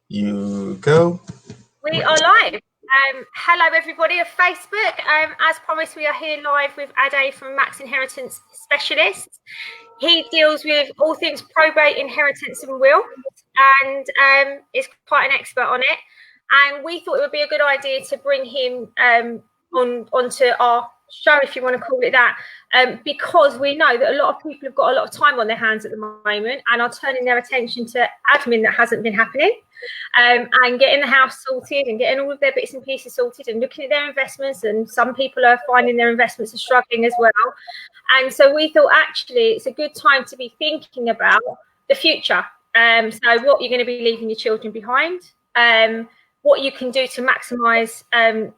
You go. We are live. Hello, everybody of Facebook. As promised, we are here live with Ade from Max Inheritance Specialists. He deals with all things probate, inheritance, and will, and is quite an expert on it. And we thought it would be a good idea to bring him onto our show, if you want to call it that, because we know that a lot of people have got a lot of time on their hands at the moment and are turning their attention to admin that hasn't been happening. And getting the house sorted and getting all of their bits and pieces sorted and looking at their investments, and some people are finding their investments are struggling as well. And so we thought actually it's a good time to be thinking about the future. So what you're going to be leaving your children behind, what you can do to maximise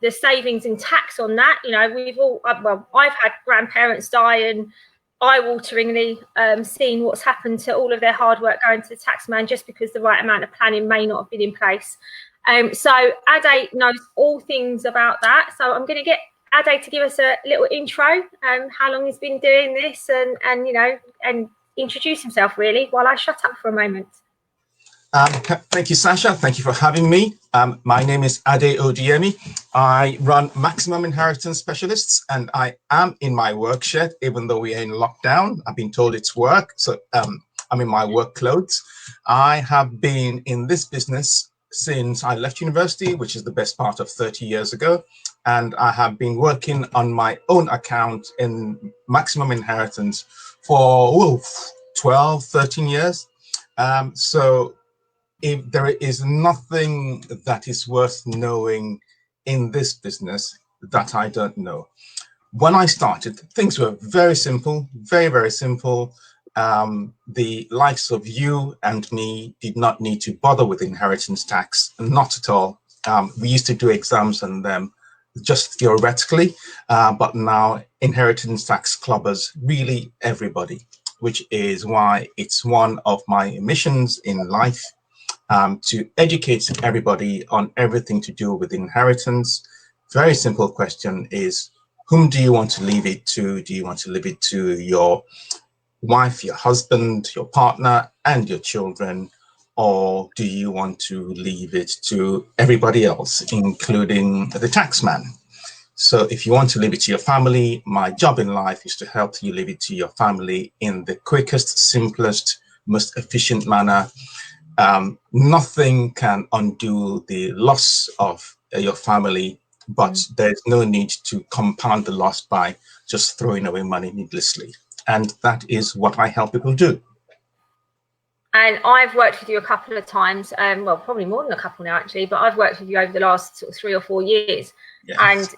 the savings and tax on that. You know, we've all, well, I've had grandparents die and eye-wateringly seen what's happened to all of their hard work going to the taxman just because the right amount of planning may not have been in place. So Ade knows all things about that. So I'm going to get Ade to give us a little intro, how long he's been doing this, and you know, and introduce himself really while I shut up for a moment. Thank you, Sasha. Thank you for having me. My name is Ade Odiemi. I run Maximum Inheritance Specialists, and I am in my work shed, even though we are in lockdown. I've been told it's work, so I'm in my work clothes. I have been in this business since I left university, which is the best part of 30 years ago. And I have been working on my own account in Maximum Inheritance for 12, 13 years. So if there is nothing that is worth knowing in this business that I don't know. When I started, things were very simple, very, very simple. The likes of you and me did not need to bother with inheritance tax, not at all. We used to do exams on them just theoretically, but now inheritance tax clubbers really everybody, which is why it's one of my missions in life. To educate everybody on everything to do with inheritance. Very simple question is, whom do you want to leave it to? Do you want to leave it to your wife, your husband, your partner, and your children? Or do you want to leave it to everybody else, including the taxman? So if you want to leave it to your family, my job in life is to help you leave it to your family in the quickest, simplest, most efficient manner. Nothing can undo the loss of your family, but there's no need to compound the loss by just throwing away money needlessly. And that is what I help people do. And I've worked with you a couple of times, well, probably more than a couple now, actually, but I've worked with you over the last sort of 3 or 4 years. Yes. And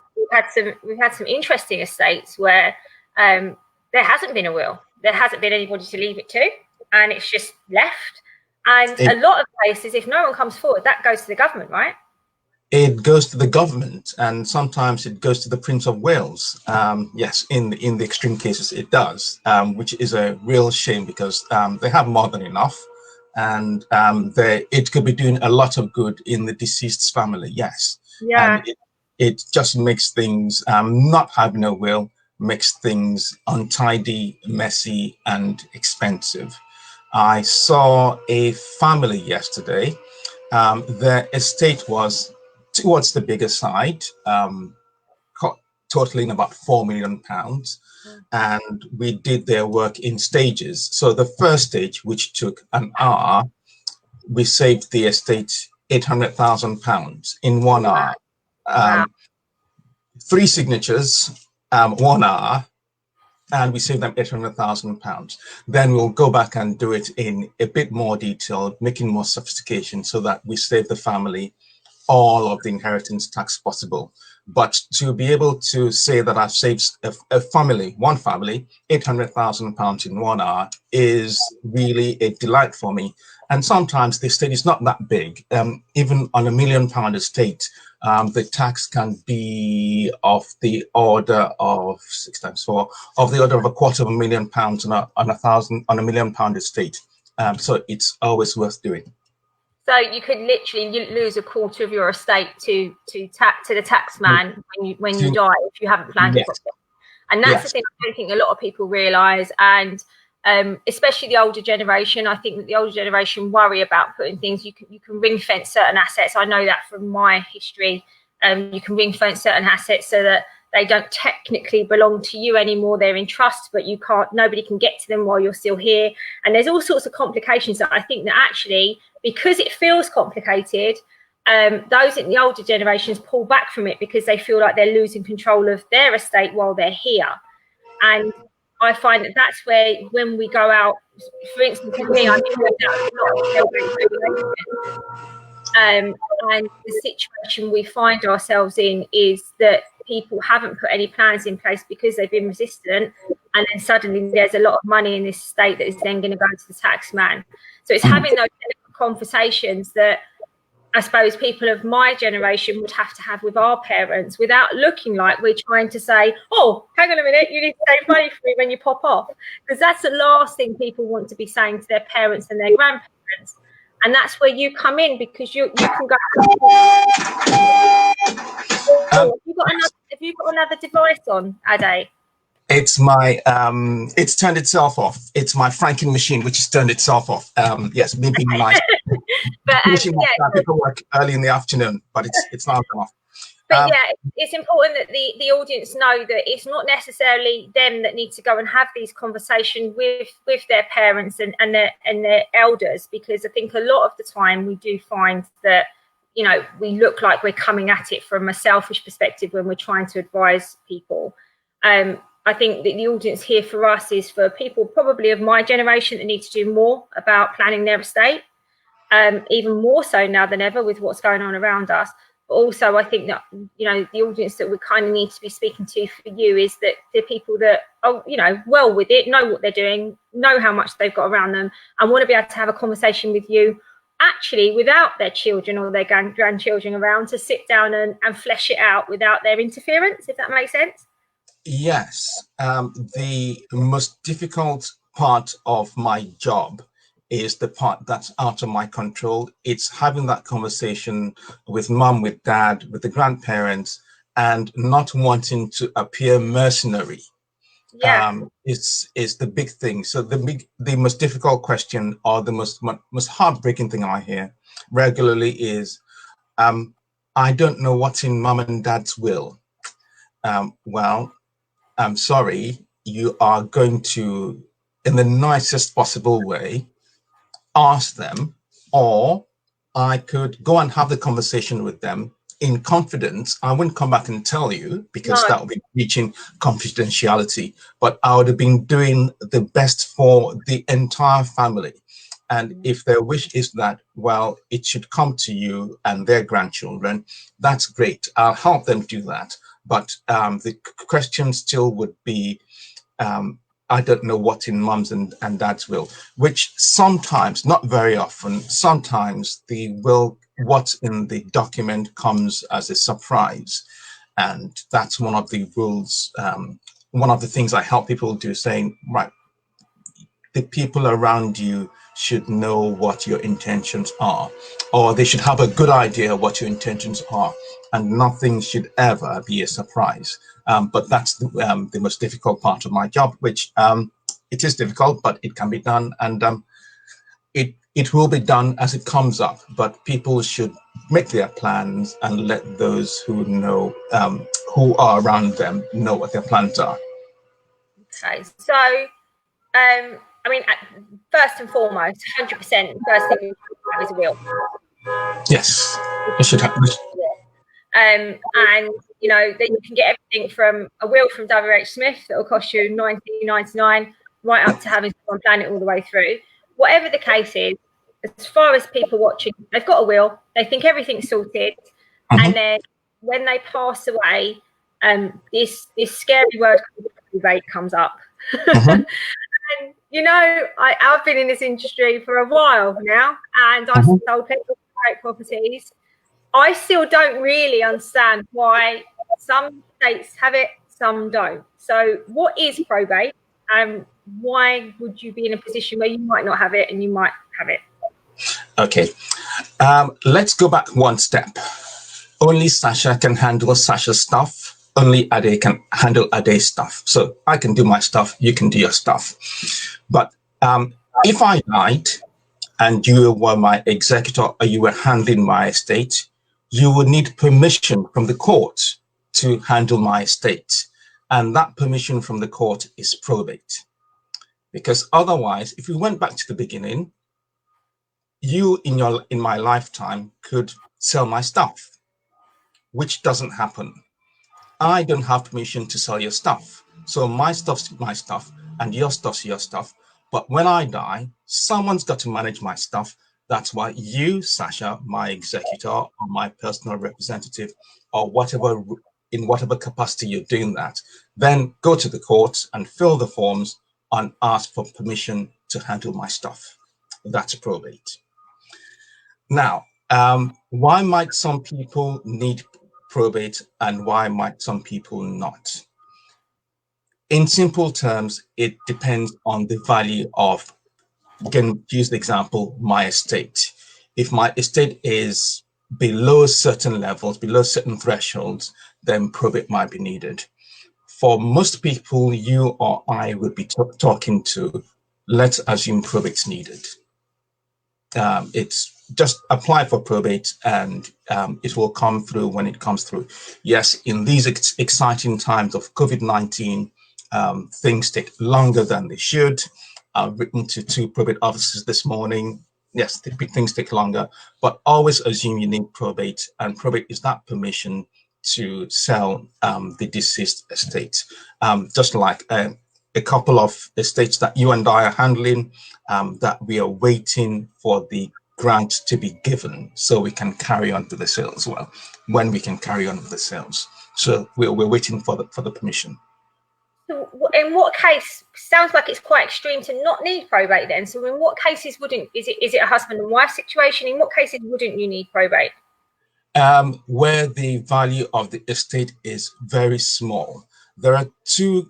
we've had some interesting estates where there hasn't been a will. There hasn't been anybody to leave it to, and it's just left. And a lot of places, if no one comes forward, that goes to the government, right? It goes to the government, and sometimes it goes to the Prince of Wales. Yes, in the extreme cases, it does, which is a real shame because they have more than enough, and it could be doing a lot of good in the deceased's family. Yes, yeah. And it just makes things not having a will makes things untidy, messy, and expensive. I saw a family yesterday. Their estate was towards the bigger side, totaling about £4 million. And we did their work in stages. So the first stage, which took an hour, we saved the estate £800,000 in 1 hour. Wow. 3 signatures, 1 hour. And we save them £800,000. Then we'll go back and do it in a bit more detail, making more sophistication so that we save the family all of the inheritance tax possible. But to be able to say that I've saved one family, £800,000 in 1 hour is really a delight for me. And sometimes the estate is not that big. Even on £1 million estate, the tax can be of the order of 6 times 4, of the order of £250,000 on £1 million estate. So it's always worth doing. So you could literally lose a quarter of your estate to the taxman when you die if you haven't planned it properly. And that's the thing I don't think a lot of people realise. And especially the older generation. I think that the older generation worry about putting things. You can ring fence certain assets. I know that from my history. You can ring fence certain assets so that they don't technically belong to you anymore. They're in trust, but nobody can get to them while you're still here. And there's all sorts of complications that I think that actually, because it feels complicated, those in the older generations pull back from it because they feel like they're losing control of their estate while they're here. And I find that that's where, when we go out, for instance, with me, I'm doing a lot of and the situation we find ourselves in is that people haven't put any plans in place because they've been resistant, and then suddenly there's a lot of money in this state that is then going to go to the tax man. So it's having those conversations that I suppose people of my generation would have to have with our parents without looking like we're trying to say, oh, hang on a minute, you need to save money for me when you pop off. Because that's the last thing people want to be saying to their parents and their grandparents. And that's where you come in, because you can go. Have you got another device on, Ade? It's my it's turned itself off. It's my franking machine which has turned itself off. Yes, me being nice. But people work early in the afternoon, but it's now gone off. But it's important that the audience know that it's not necessarily them that need to go and have these conversations with their parents and their elders, because I think a lot of the time we do find that, you know, we look like we're coming at it from a selfish perspective when we're trying to advise people. I think that the audience here for us is for people probably of my generation that need to do more about planning their estate, even more so now than ever with what's going on around us. But also, I think that, you know, the audience that we kind of need to be speaking to for you is that the people that are, you know, well with it, know what they're doing, know how much they've got around them, and want to be able to have a conversation with you, actually without their children or their grandchildren around, to sit down and flesh it out without their interference, if that makes sense. Yes. The most difficult part of my job is the part that's out of my control. It's having that conversation with mum, with dad, with the grandparents, and not wanting to appear mercenary. Yeah. It's the big thing. So the most difficult question, or the most heartbreaking thing I hear regularly is, I don't know what's in mum and dad's will. Well, I'm sorry, you are going to, in the nicest possible way, ask them, or I could go and have the conversation with them in confidence. I wouldn't come back and tell you, because that would be breaching confidentiality, but I would have been doing the best for the entire family. And if their wish is that, well, it should come to you and their grandchildren, that's great. I'll help them do that. But the question still would be, I don't know what's in mum's and dad's will, which sometimes, not very often, sometimes the will, what's in the document comes as a surprise. And that's one of the rules, one of the things I help people do, saying, right, the people around you should know what your intentions are, or they should have a good idea what your intentions are, and nothing should ever be a surprise. But that's the most difficult part of my job, which it is difficult, but it can be done, and it will be done as it comes up. But people should make their plans and let those who know, who are around them, know what their plans are. Okay, so I mean, first and foremost, 100%, first thing you have is a will. Yes, it should happen. And you know that you can get everything from a will from WH Smith that will cost you $19.99 right up to having someone plan it all the way through. Whatever the case is, as far as people watching, they've got a will, they think everything's sorted, and then when they pass away, this scary word called probate comes up. And you know, I've been in this industry for a while now, and I've sold plenty of great properties. I still don't really understand why some states have it, some don't. So what is probate, and why would you be in a position where you might not have it and you might have it? Okay, let's go back one step. Only Sasha can handle Sasha's stuff. only Ade can handle Ade's stuff. So I can do my stuff, you can do your stuff. But if I died and you were my executor or you were handling my estate, you would need permission from the court to handle my estate. And that permission from the court is probate. Because otherwise, if we went back to the beginning, you in my lifetime could sell my stuff, which doesn't happen. I don't have permission to sell your stuff. So my stuff's my stuff and your stuff's your stuff. But when I die, someone's got to manage my stuff. That's why you, Sasha, my executor or my personal representative or whatever, in whatever capacity you're doing that, then go to the courts and fill the forms and ask for permission to handle my stuff. That's probate. Now, why might some people need probate and why might some people not? In simple terms, it depends on the value of, again, use the example, my estate. If my estate is below certain levels, below certain thresholds, then probate might be needed. For most people you or I would be talking to, let's assume probate's needed. It's just apply for probate and it will come through when it comes through. Yes, in these exciting times of COVID-19, things take longer than they should. I've written to 2 probate officers this morning. Yes, things take longer, but always assume you need probate, and probate is that permission to sell the deceased estate. Just like a couple of estates that you and I are handling, that we are waiting for the grant to be given so we can carry on with the sale as well, when we can carry on with the sales. So we're waiting for the permission. So in what case, sounds like it's quite extreme to not need probate then. So in what cases wouldn't, is it a husband and wife situation? In what cases wouldn't you need probate? Where the value of the estate is very small. There are 2.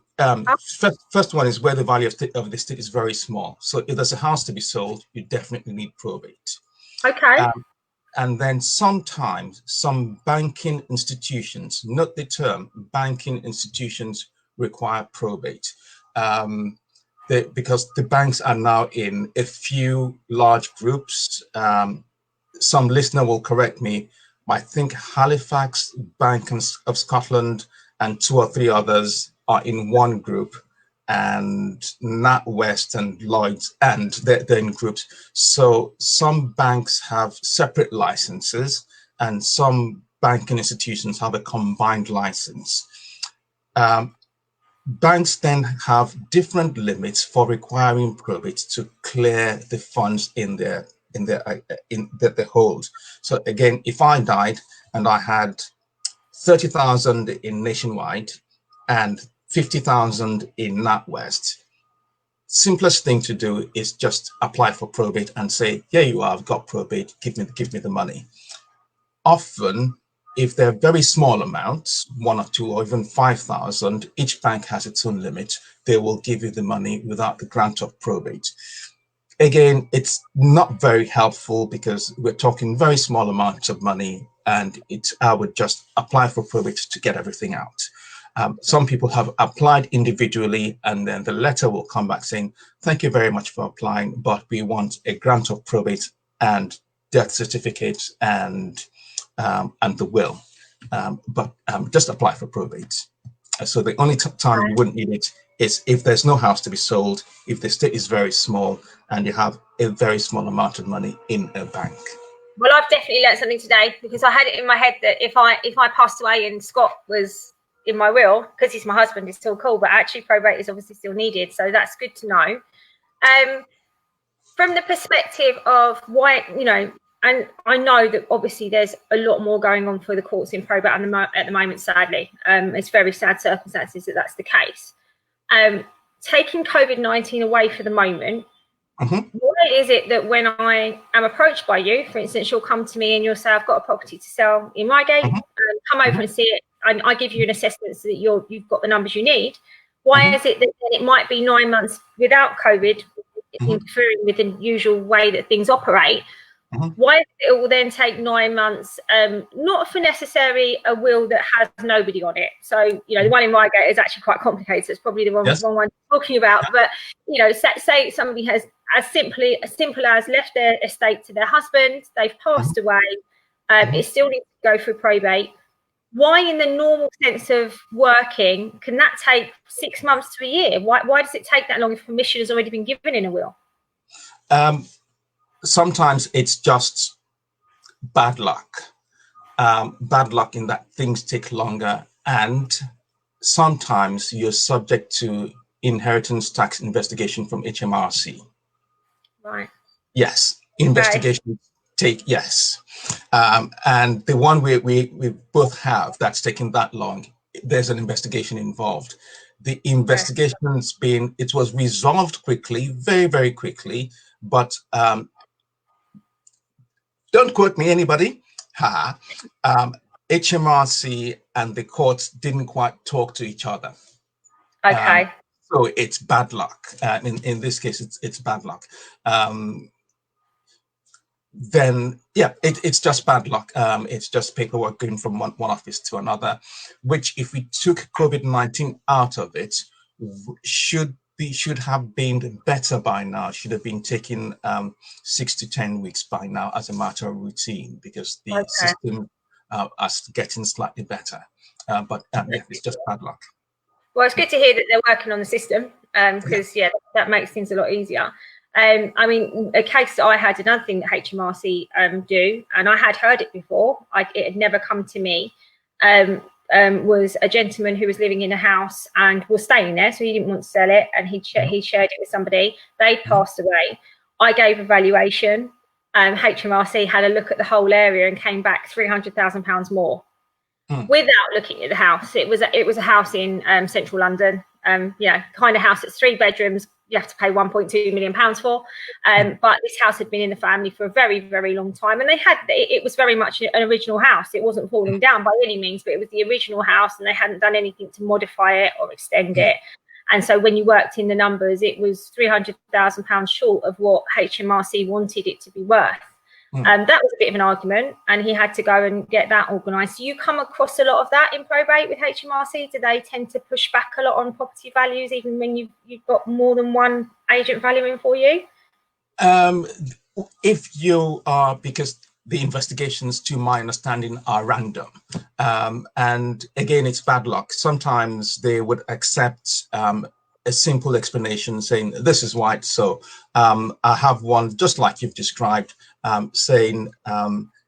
First one is where the value of the estate is very small. So if there's a house to be sold, you definitely need probate. Okay. And then sometimes some banking institutions, note the term, banking institutions require probate. Because the banks are now in a few large groups. Some listener will correct me. I think Halifax Bank of Scotland and 2 or 3 others are in one group, and NatWest and Lloyds, and they're in groups. So some banks have separate licenses and some banking institutions have a combined license. Banks then have different limits for requiring probate to clear the funds in their hold. So again, if I died and I had 30,000 in Nationwide and 50,000 in NatWest, simplest thing to do is just apply for probate and say, here you are, I've got probate, give me the money. Often, if they're very small amounts, 1 or 2 or even 5,000, each bank has its own limit. They will give you the money without the grant of probate. Again, it's not very helpful because we're talking very small amounts of money, and I would just apply for probate to get everything out. Some people have applied individually, and then the letter will come back saying, thank you very much for applying, but we want a grant of probate and death certificate and the will. But just apply for probate. So the only time you wouldn't need it is if there's no house to be sold, if the estate is very small, and you have a very small amount of money in a bank. Well, I've definitely learned something today, because I had it in my head that if I passed away and Scott was in my will, because he's my husband, it's still cool, but actually probate is obviously still needed. So that's good to know. From the perspective of why, and I know that obviously there's a lot more going on for the courts in probate at the moment, sadly. It's very sad circumstances that that's the case. Taking COVID-19 away for the moment, why is it that when I am approached by you, for instance, you'll come to me and you'll say, I've got a property to sell in Reigate, come over and see it, and I give you an assessment so that you've got the numbers you need. Why is it that it might be 9 months without COVID interfering with the usual way that things operate? Why it will then take 9 months, not for necessarily a will that has nobody on it. So, you know, the one in Reigate is actually quite complicated. So it's probably the wrong one talking about. But, you know, say somebody has as simple as left their estate to their husband, they've passed away, it still needs to go through probate. Why, in the normal sense of working, can that take 6 months to a year? Why does it take that long if permission has already been given in a will? Sometimes it's just bad luck. Bad luck in that things take longer, and sometimes you're subject to inheritance tax investigation from HMRC. Right. Yes, investigations take, yes. And the one we both have that's taken that long, there's an investigation involved. The investigation's it was resolved quickly, very, very quickly, but don't quote me, anybody. HMRC and the courts didn't quite talk to each other. Okay. So it's bad luck. In this case, it's bad luck. Then yeah, it's just bad luck. It's just paperwork going from one office to another, which if we took COVID-19 out of it, should have been better by now. Should have been taking 6 to 10 weeks by now as a matter of routine, because the system is getting slightly better. But yeah, it's just bad luck. Well, it's good to hear that they're working on the system, because that makes things a lot easier. I mean, a case that I had, another thing that HMRC do, and I had heard it before, it had never come to me, was a gentleman who was living in a house and was staying there, so he didn't want to sell it, and he shared it with somebody. They passed away. I gave a valuation. HMRC had a look at the whole area and came back £300,000 more. Without looking at the house. It was a house in central London, kind of house that's 3 bedrooms. You have to pay £1.2 million for. But this house had been in the family for a very, very long time. And it was very much an original house. It wasn't falling down by any means, but it was the original house, and they hadn't done anything to modify it or extend it. And so when you worked in the numbers, it was £300,000 short of what HMRC wanted it to be worth. That was a bit of an argument, and he had to go and get that organised. Do you come across a lot of that in probate with HMRC? Do they tend to push back a lot on property values, even when you've got more than one agent valuing for you? If you are, because the investigations, to my understanding, are random. And again, it's bad luck. Sometimes they would accept a simple explanation saying, this is why it's so. I have one, just like you've described, saying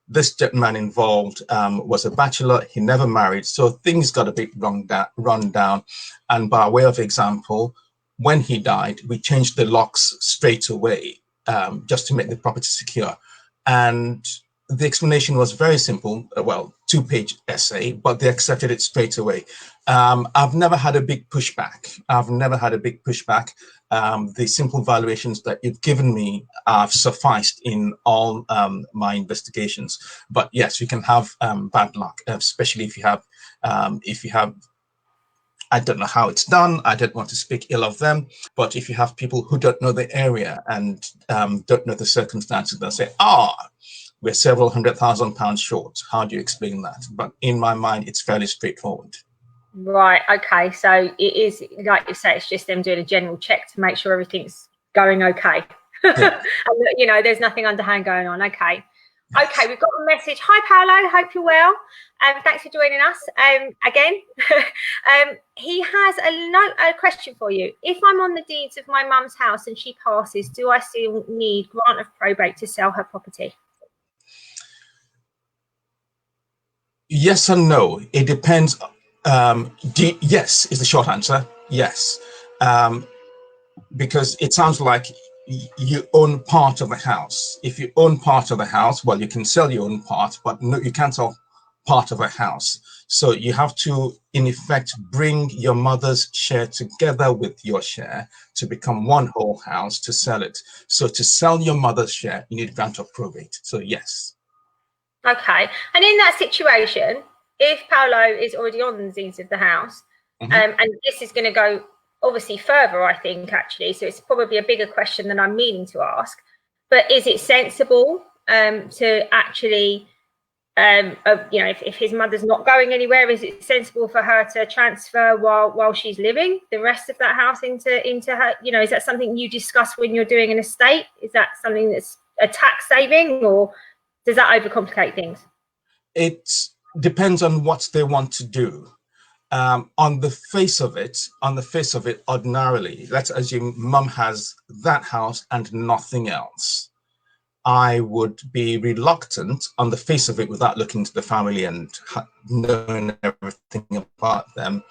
this gentleman involved was a bachelor, he never married, so things got a bit run down. And by way of example, when he died, we changed the locks straight away, just to make the property secure. And the explanation was very simple, 2-page essay, but they accepted it straight away. I've never had a big pushback. The simple valuations that you've given me have sufficed in all my investigations. But yes, you can have bad luck, especially if you have, I don't know how it's done. I don't want to speak ill of them, but if you have people who don't know the area and don't know the circumstances, they'll say, we're several £100,000 short. How do you explain that? But in my mind, it's fairly straightforward. Right. Okay. So it is, like you say, it's just them doing a general check to make sure everything's going okay. Yeah. And, there's nothing underhand going on. Okay. Yes. Okay. We've got a message. Hi, Paolo. Hope you're well. Thanks for joining us again. He has a question for you. If I'm on the deeds of my mum's house and she passes, do I still need grant of probate to sell her property? Yes and no. It depends. Yes is the short answer. Yes, because it sounds like you own part of the house. If you own part of the house, well, you can sell your own part, but no, you can't sell part of a house. So you have to, in effect, bring your mother's share together with your share to become one whole house to sell it. So to sell your mother's share, you need grant of probate. So yes. Okay. And in that situation, if Paolo is already on the deeds of the house, and this is going to go obviously further, I think, actually, so it's probably a bigger question than I'm meaning to ask, but is it sensible to actually, if his mother's not going anywhere, is it sensible for her to transfer while she's living the rest of that house into her? Is that something you discuss when you're doing an estate? Is that something that's a tax saving, or does that overcomplicate things? It depends on what they want to do. On the face of it, ordinarily, let's assume mum has that house and nothing else. I would be reluctant on the face of it, without looking to the family and knowing everything about them.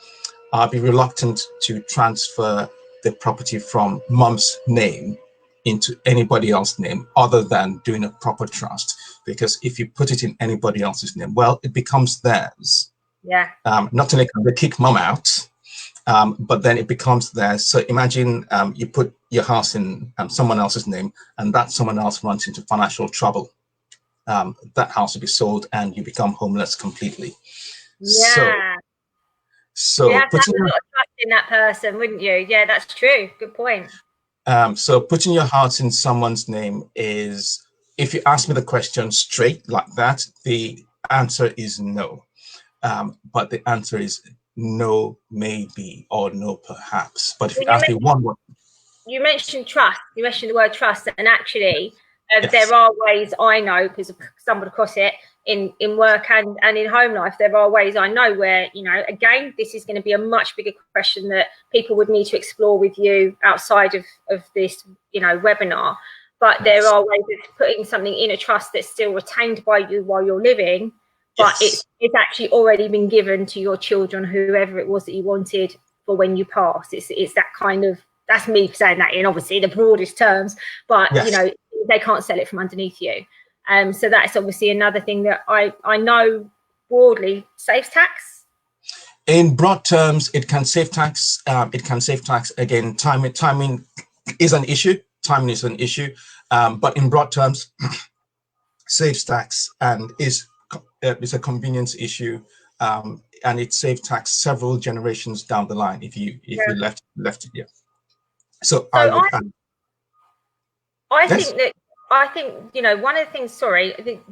I'd be reluctant to transfer the property from mum's name into anybody else's name other than doing a proper trust. Because if you put it in anybody else's name, well, it becomes theirs. Yeah. Not only can they kick mum out, but then it becomes theirs. So imagine you put your house in someone else's name, and that someone else runs into financial trouble. That house will be sold, and you become homeless completely. Yeah. So you have to have a lot of trust in that person, wouldn't you? Yeah, that's true. Good point. So putting your house in someone's name is, if you ask me the question straight like that, the answer is no. But the answer is no, maybe, or no, perhaps. But if you ask me one word. You mentioned trust. You mentioned the word trust. And actually, Yes. There are ways I know, because I've stumbled across it in work and in home life. There are ways I know where, again, this is going to be a much bigger question that people would need to explore with you outside of this, webinar. But there are ways of putting something in a trust that's still retained by you while you're living, but it's actually already been given to your children, whoever it was that you wanted, for when you pass. It's that kind of, that's me saying that in obviously the broadest terms, but they can't sell it from underneath you. So that's obviously another thing that I know broadly saves tax. In broad terms, it can save tax. It can save tax. Again, timing is an issue. But in broad terms, saves tax and is a convenience issue. And it saves tax several generations down the line if you left it here. So I think one of the things,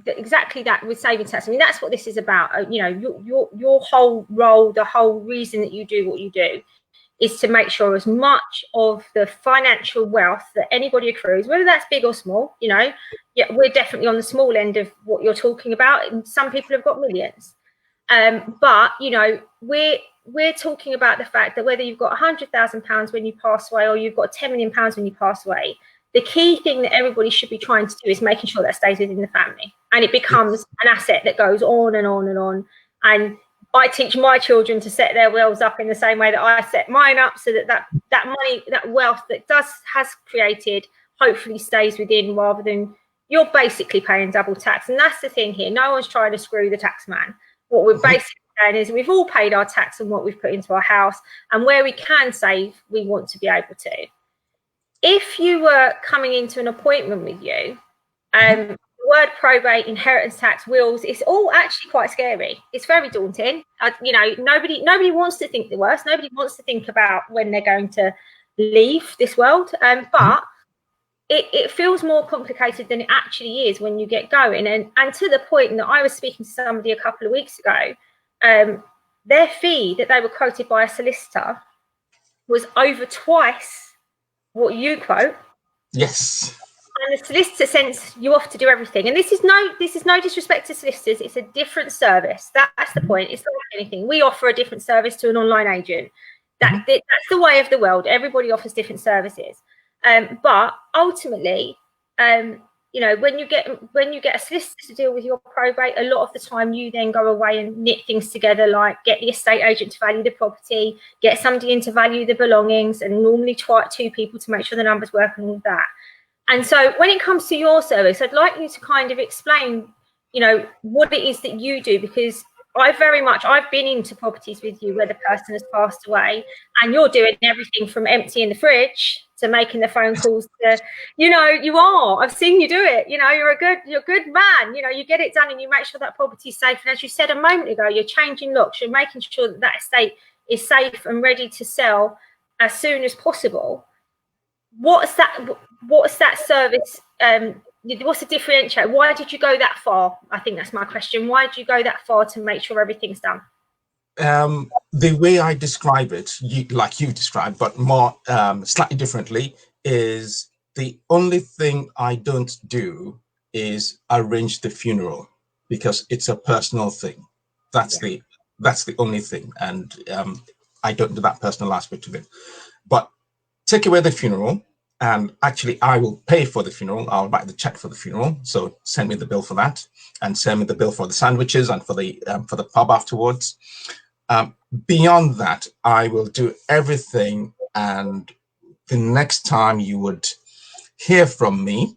exactly that with saving tax. I mean, that's what this is about. Your whole role, the whole reason that you do what you do, is to make sure as much of the financial wealth that anybody accrues, whether that's big or small, we're definitely on the small end of what you're talking about, and some people have got millions. But we're talking about the fact that whether you've got £100,000 when you pass away, or you've got £10 million when you pass away, the key thing that everybody should be trying to do is making sure that stays within the family, and it becomes an asset that goes on and on and on. And I teach my children to set their wills up in the same way that I set mine up, so that money, that wealth that has created, hopefully stays within, rather than you're basically paying double tax. And that's the thing here. No one's trying to screw the tax man. What we're basically saying is we've all paid our tax on what we've put into our house, and where we can save, we want to be able to. If you were coming into an appointment with you, the word probate, inheritance tax, wills, it's all actually quite scary. It's very daunting. Nobody wants to think the worst. Nobody wants to think about when they're going to leave this world. But it feels more complicated than it actually is when you get going. And to the point that I was speaking to somebody a couple of weeks ago, their fee that they were quoted by a solicitor was over twice what you quote. Yes. And the solicitor sends you off to do everything. And this is no disrespect to solicitors. It's a different service. That's the point. It's not like anything. We offer a different service to an online agent. That's the way of the world. Everybody offers different services. But ultimately, when you get a solicitor to deal with your probate, a lot of the time you then go away and knit things together, like get the estate agent to value the property, get somebody in to value the belongings, and normally two people to make sure the numbers work and all of that. And so when it comes to your service, I'd like you to kind of explain, what it is that you do, because I've been into properties with you where the person has passed away, and you're doing everything from emptying the fridge to making the phone calls to, I've seen you do it. You're a good man. You get it done and you make sure that property's safe. And as you said a moment ago, you're changing locks. You're making sure that estate is safe and ready to sell as soon as possible. What's that service what's the differentiator? Why did you go that far? I think that's my question. Why did you go that far to make sure everything's done? The way I describe it, like you've described, but more slightly differently, is the only thing I don't do is arrange the funeral, because it's a personal thing. That's the only thing, and I don't do that personal aspect of it. But take away the funeral, and actually I will pay for the funeral. I'll write the check for the funeral, so send me the bill for that, and send me the bill for the sandwiches and for the pub afterwards. Beyond that, I will do everything, and the next time you would hear from me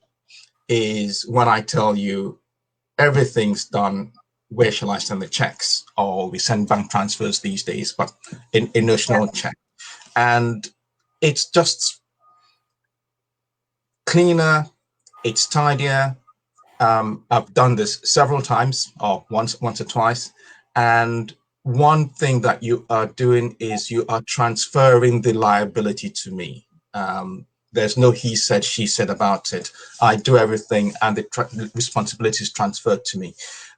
is when I tell you everything's done. Where shall I send the checks? Or we send bank transfers these days, but in notional check. And it's just cleaner, it's tidier. I've done this several times, or once or twice, and one thing that you are doing is you are transferring the liability to me. There's no he said, she said about it. I do everything, and the responsibility is transferred to me.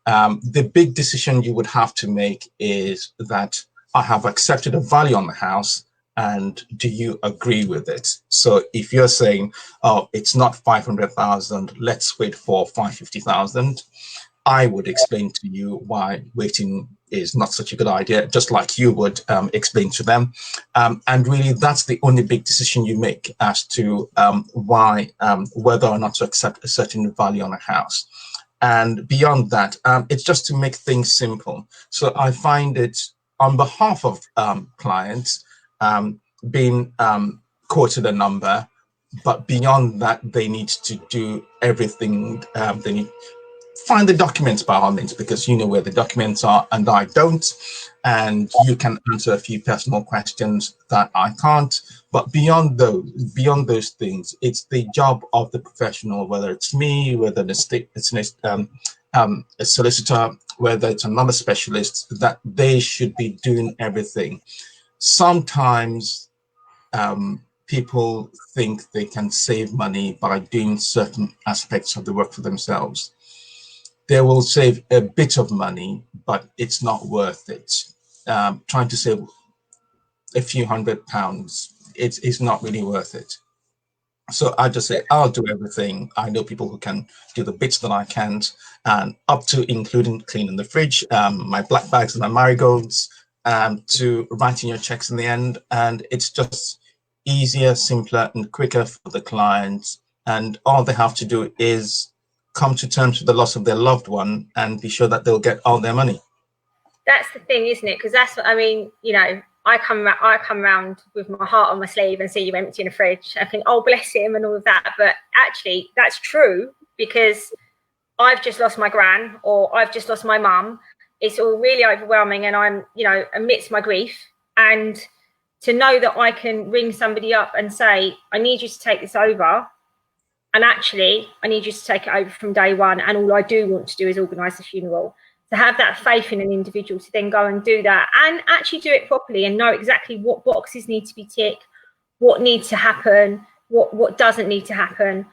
The big decision you would have to make is that I have accepted a value on the house, and do you agree with it? So if you're saying, oh, it's not 500,000, let's wait for 550,000, I would explain to you why waiting is not such a good idea, just like you would explain to them. And really, that's the only big decision you make as to why, whether or not to accept a certain value on a house. And beyond that, it's just to make things simple. So I find it, on behalf of clients, being quoted a number, but beyond that, they need to do everything. They need find the documents by all means, because you know where the documents are and I don't, and you can answer a few personal questions that I can't. But beyond those things, it's the job of the professional, whether it's me, whether it's a solicitor, whether it's another specialist, that they should be doing everything. Sometimes people think they can save money by doing certain aspects of the work for themselves. They will save a bit of money, but it's not worth it. Trying to save a few £100, it's not really worth it. So I just say, I'll do everything. I know people who can do the bits that I can't, and up to including cleaning the fridge, my black bags and my marigolds, to writing your checks in the end. And it's just easier, simpler, and quicker for the clients. And all they have to do is come to terms with the loss of their loved one and be sure that they'll get all their money. That's the thing, isn't it? Because that's what I mean. You know, I come around with my heart on my sleeve and see you emptying a fridge. I think, oh, bless him and all of that. But actually, that's true, because I've just lost my gran, or I've just lost my mum. It's all really overwhelming, and I'm, you know, amidst my grief. And to know that I can ring somebody up and say, I need you to take this over. And actually, I need you to take it over from day one. And all I do want to do is organise the funeral. To have that faith in an individual to then go and do that and actually do it properly and know exactly what boxes need to be ticked, what needs to happen, what doesn't need to happen.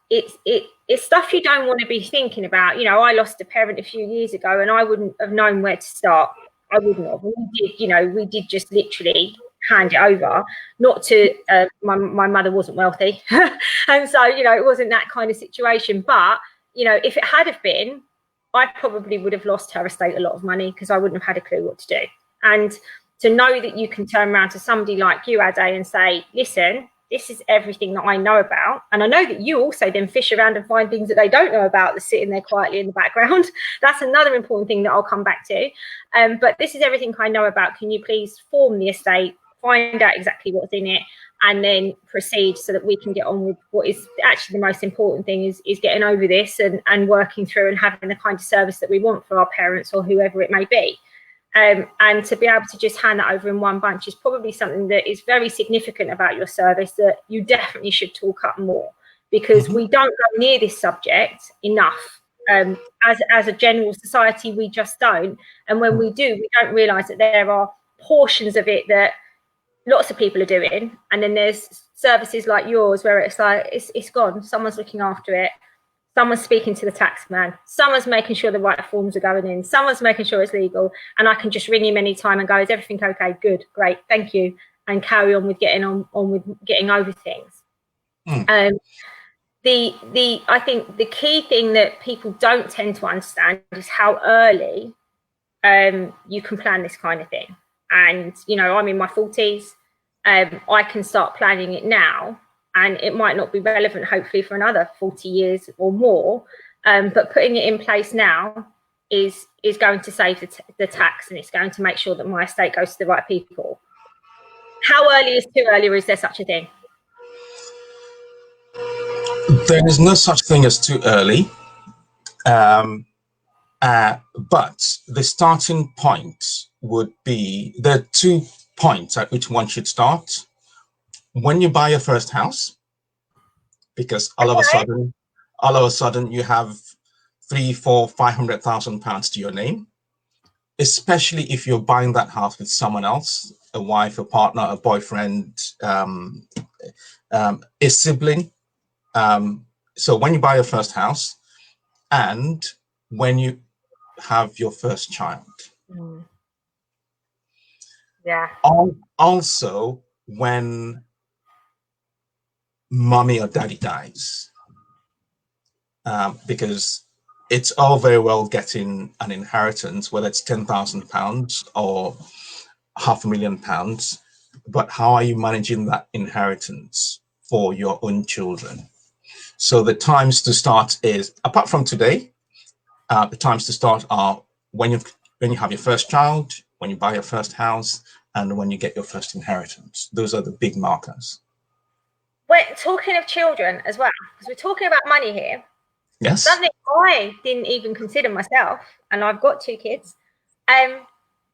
It's stuff you don't want to be thinking about. You know, I lost a parent a few years ago, and I wouldn't have known where to start. I wouldn't have. We did just literally hand it over. Not to my mother wasn't wealthy, and so, you know, it wasn't that kind of situation. But, you know, if it had have been, I probably would have lost her estate a lot of money, because I wouldn't have had a clue what to do. And to know that you can turn around to somebody like you, Ade, and say, listen, this is everything that I know about. And I know that you also then fish around and find things that they don't know about that's sitting there quietly in the background. That's another important thing that I'll come back to. But this is everything I know about. Can you please form the estate, find out exactly what's in it, and then proceed so that we can get on with what is actually the most important thing, is getting over this and working through and having the kind of service that we want for our parents or whoever it may be. And to be able to just hand that over in one bunch is probably something that is very significant about your service, that you definitely should talk up more, because we don't go near this subject enough. As a general society, we just don't. And when we do, we don't realise that there are portions of it that lots of people are doing, and then there's services like yours where it's like it's gone, someone's looking after it, someone's speaking to the tax man, someone's making sure the right forms are going in, someone's making sure it's legal, and I can just ring him anytime and go, is everything okay? Good, great, thank you, and carry on with getting on with getting over things. I think the key thing that people don't tend to understand is how early you can plan this kind of thing. And, you know, I'm in my 40s. I can start planning it now, and it might not be relevant, hopefully, for another 40 years or more. But putting it in place now is going to save the tax, and it's going to make sure that my estate goes to the right people. How early is too early, or is there such a thing? There is no such thing as too early. But the starting point would be, there are 2 points at which one should start. When you buy your first house, because all of a sudden you have 300, 400, 500,000 pounds to your name, especially if you're buying that house with someone else, a wife, a partner, a boyfriend, a sibling. So when you buy your first house, and when you have your first child. Yeah. Also, when mommy or daddy dies, because it's all very well getting an inheritance, whether it's £10,000 or £500,000, but how are you managing that inheritance for your own children? So the times to start is, apart from today, the times to start are when you have your first child, when you buy your first house, and when you get your first inheritance. Those are the big markers. We're talking of children as well, because we're talking about money here. Yes. Something I didn't even consider myself, and I've got 2 kids.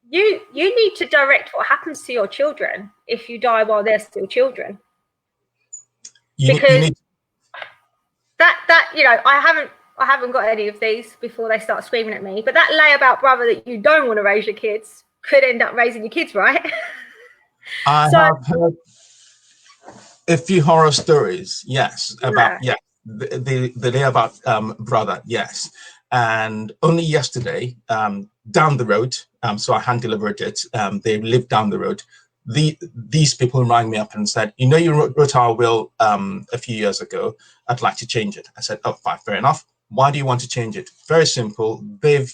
You need to direct what happens to your children if you die while they're still children. Because you know, I haven't got any of these before they start screaming at me. But that layabout brother that you don't want to raise your kids could end up raising your kids, right? I have heard a few horror stories, yes, about the layabout brother, yes. And only yesterday, down the road, so I hand delivered it. They live down the road. These people rang me up and said, you know, you wrote our will a few years ago. I'd like to change it. I said, oh, fine, fair enough. Why do you want to change it? Very simple. They've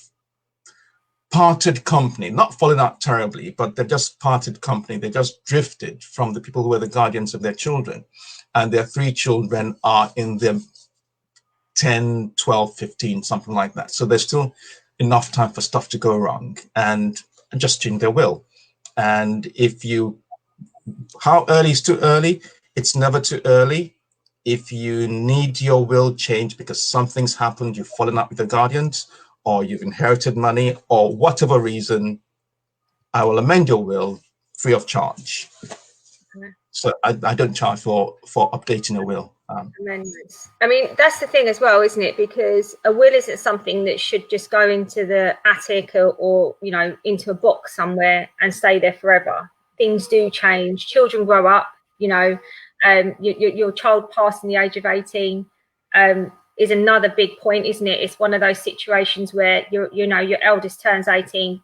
parted company, not fallen out terribly, but they've just parted company. They just drifted from the people who were the guardians of their children. And their 3 children are in their 10, 12, 15, something like that. So there's still enough time for stuff to go wrong, and just change their will. And how early is too early? It's never too early. If you need your will changed because something's happened, you've fallen out with the guardians, or you've inherited money, or whatever reason, I will amend your will free of charge. So I don't charge for updating a will. Amendments. I mean, that's the thing as well, isn't it? Because a will isn't something that should just go into the attic or you know, into a box somewhere and stay there forever. Things do change. Children grow up. You know, your child passing the age of 18 is another big point, isn't it? It's one of those situations where your eldest turns 18.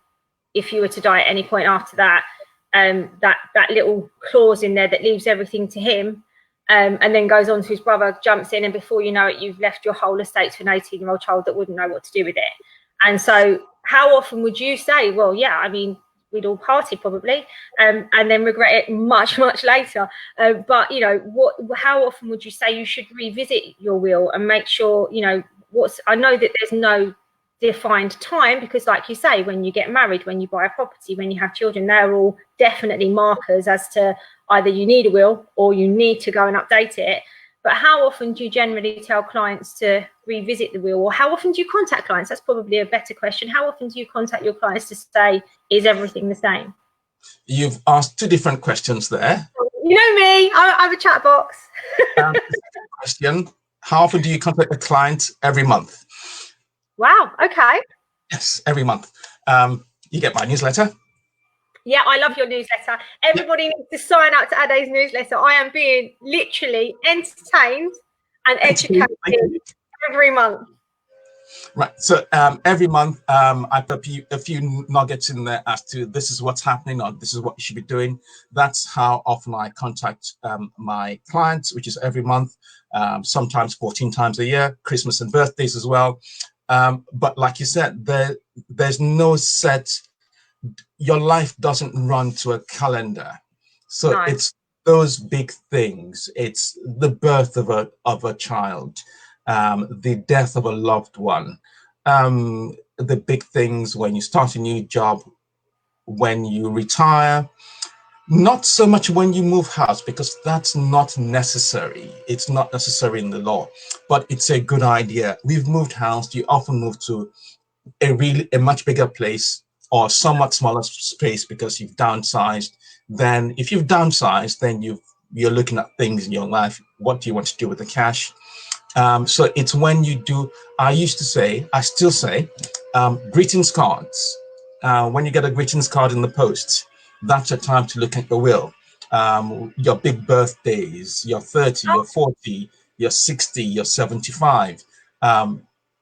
If you were to die at any point after that, that little clause in there that leaves everything to him, and then goes on to his brother, jumps in, and before you know it, you've left your whole estate to an 18-year-old child that wouldn't know what to do with it. And so how often would you say, well, yeah, I mean, we'd all party probably, and then regret it much, much later. But, you know, how often would you say you should revisit your will and make sure, you know, I know that there's no defined time, because like you say, when you get married, when you buy a property, when you have children, they're all definitely markers as to either you need a will or you need to go and update it. But how often do you generally tell clients to revisit the will, or how often do you contact clients? That's probably a better question. How often do you contact your clients to say, is everything the same? You've asked 2 different questions there. You know me, I have a chat box. Question: how often do you contact a client? Every month. Wow, okay. Yes, every month. You get my newsletter. Yeah, I love your newsletter. Everybody needs to sign up to Ade's newsletter. I am being literally entertained and educated every month? Right. So every month, I put a few nuggets in there as to this is what's happening or this is what you should be doing. That's how often I contact my clients, which is every month, sometimes 14 times a year, Christmas and birthdays as well. But like you said, there's no set. Your life doesn't run to a calendar. So No. it's those big things. It's the birth of a child, the death of a loved one, the big things when you start a new job, when you retire, not so much when you move house, because that's not necessary. It's not necessary in the law, but it's a good idea. We've moved house. You often move to a much bigger place or somewhat smaller space because you've downsized. Then if you've downsized, then you're looking at things in your life. What do you want to do with the cash? So it's when you do, I still say, greetings cards. When you get a greetings card in the post, that's a time to look at your will. Your big birthdays, your 30, your 40, your 60, your 75.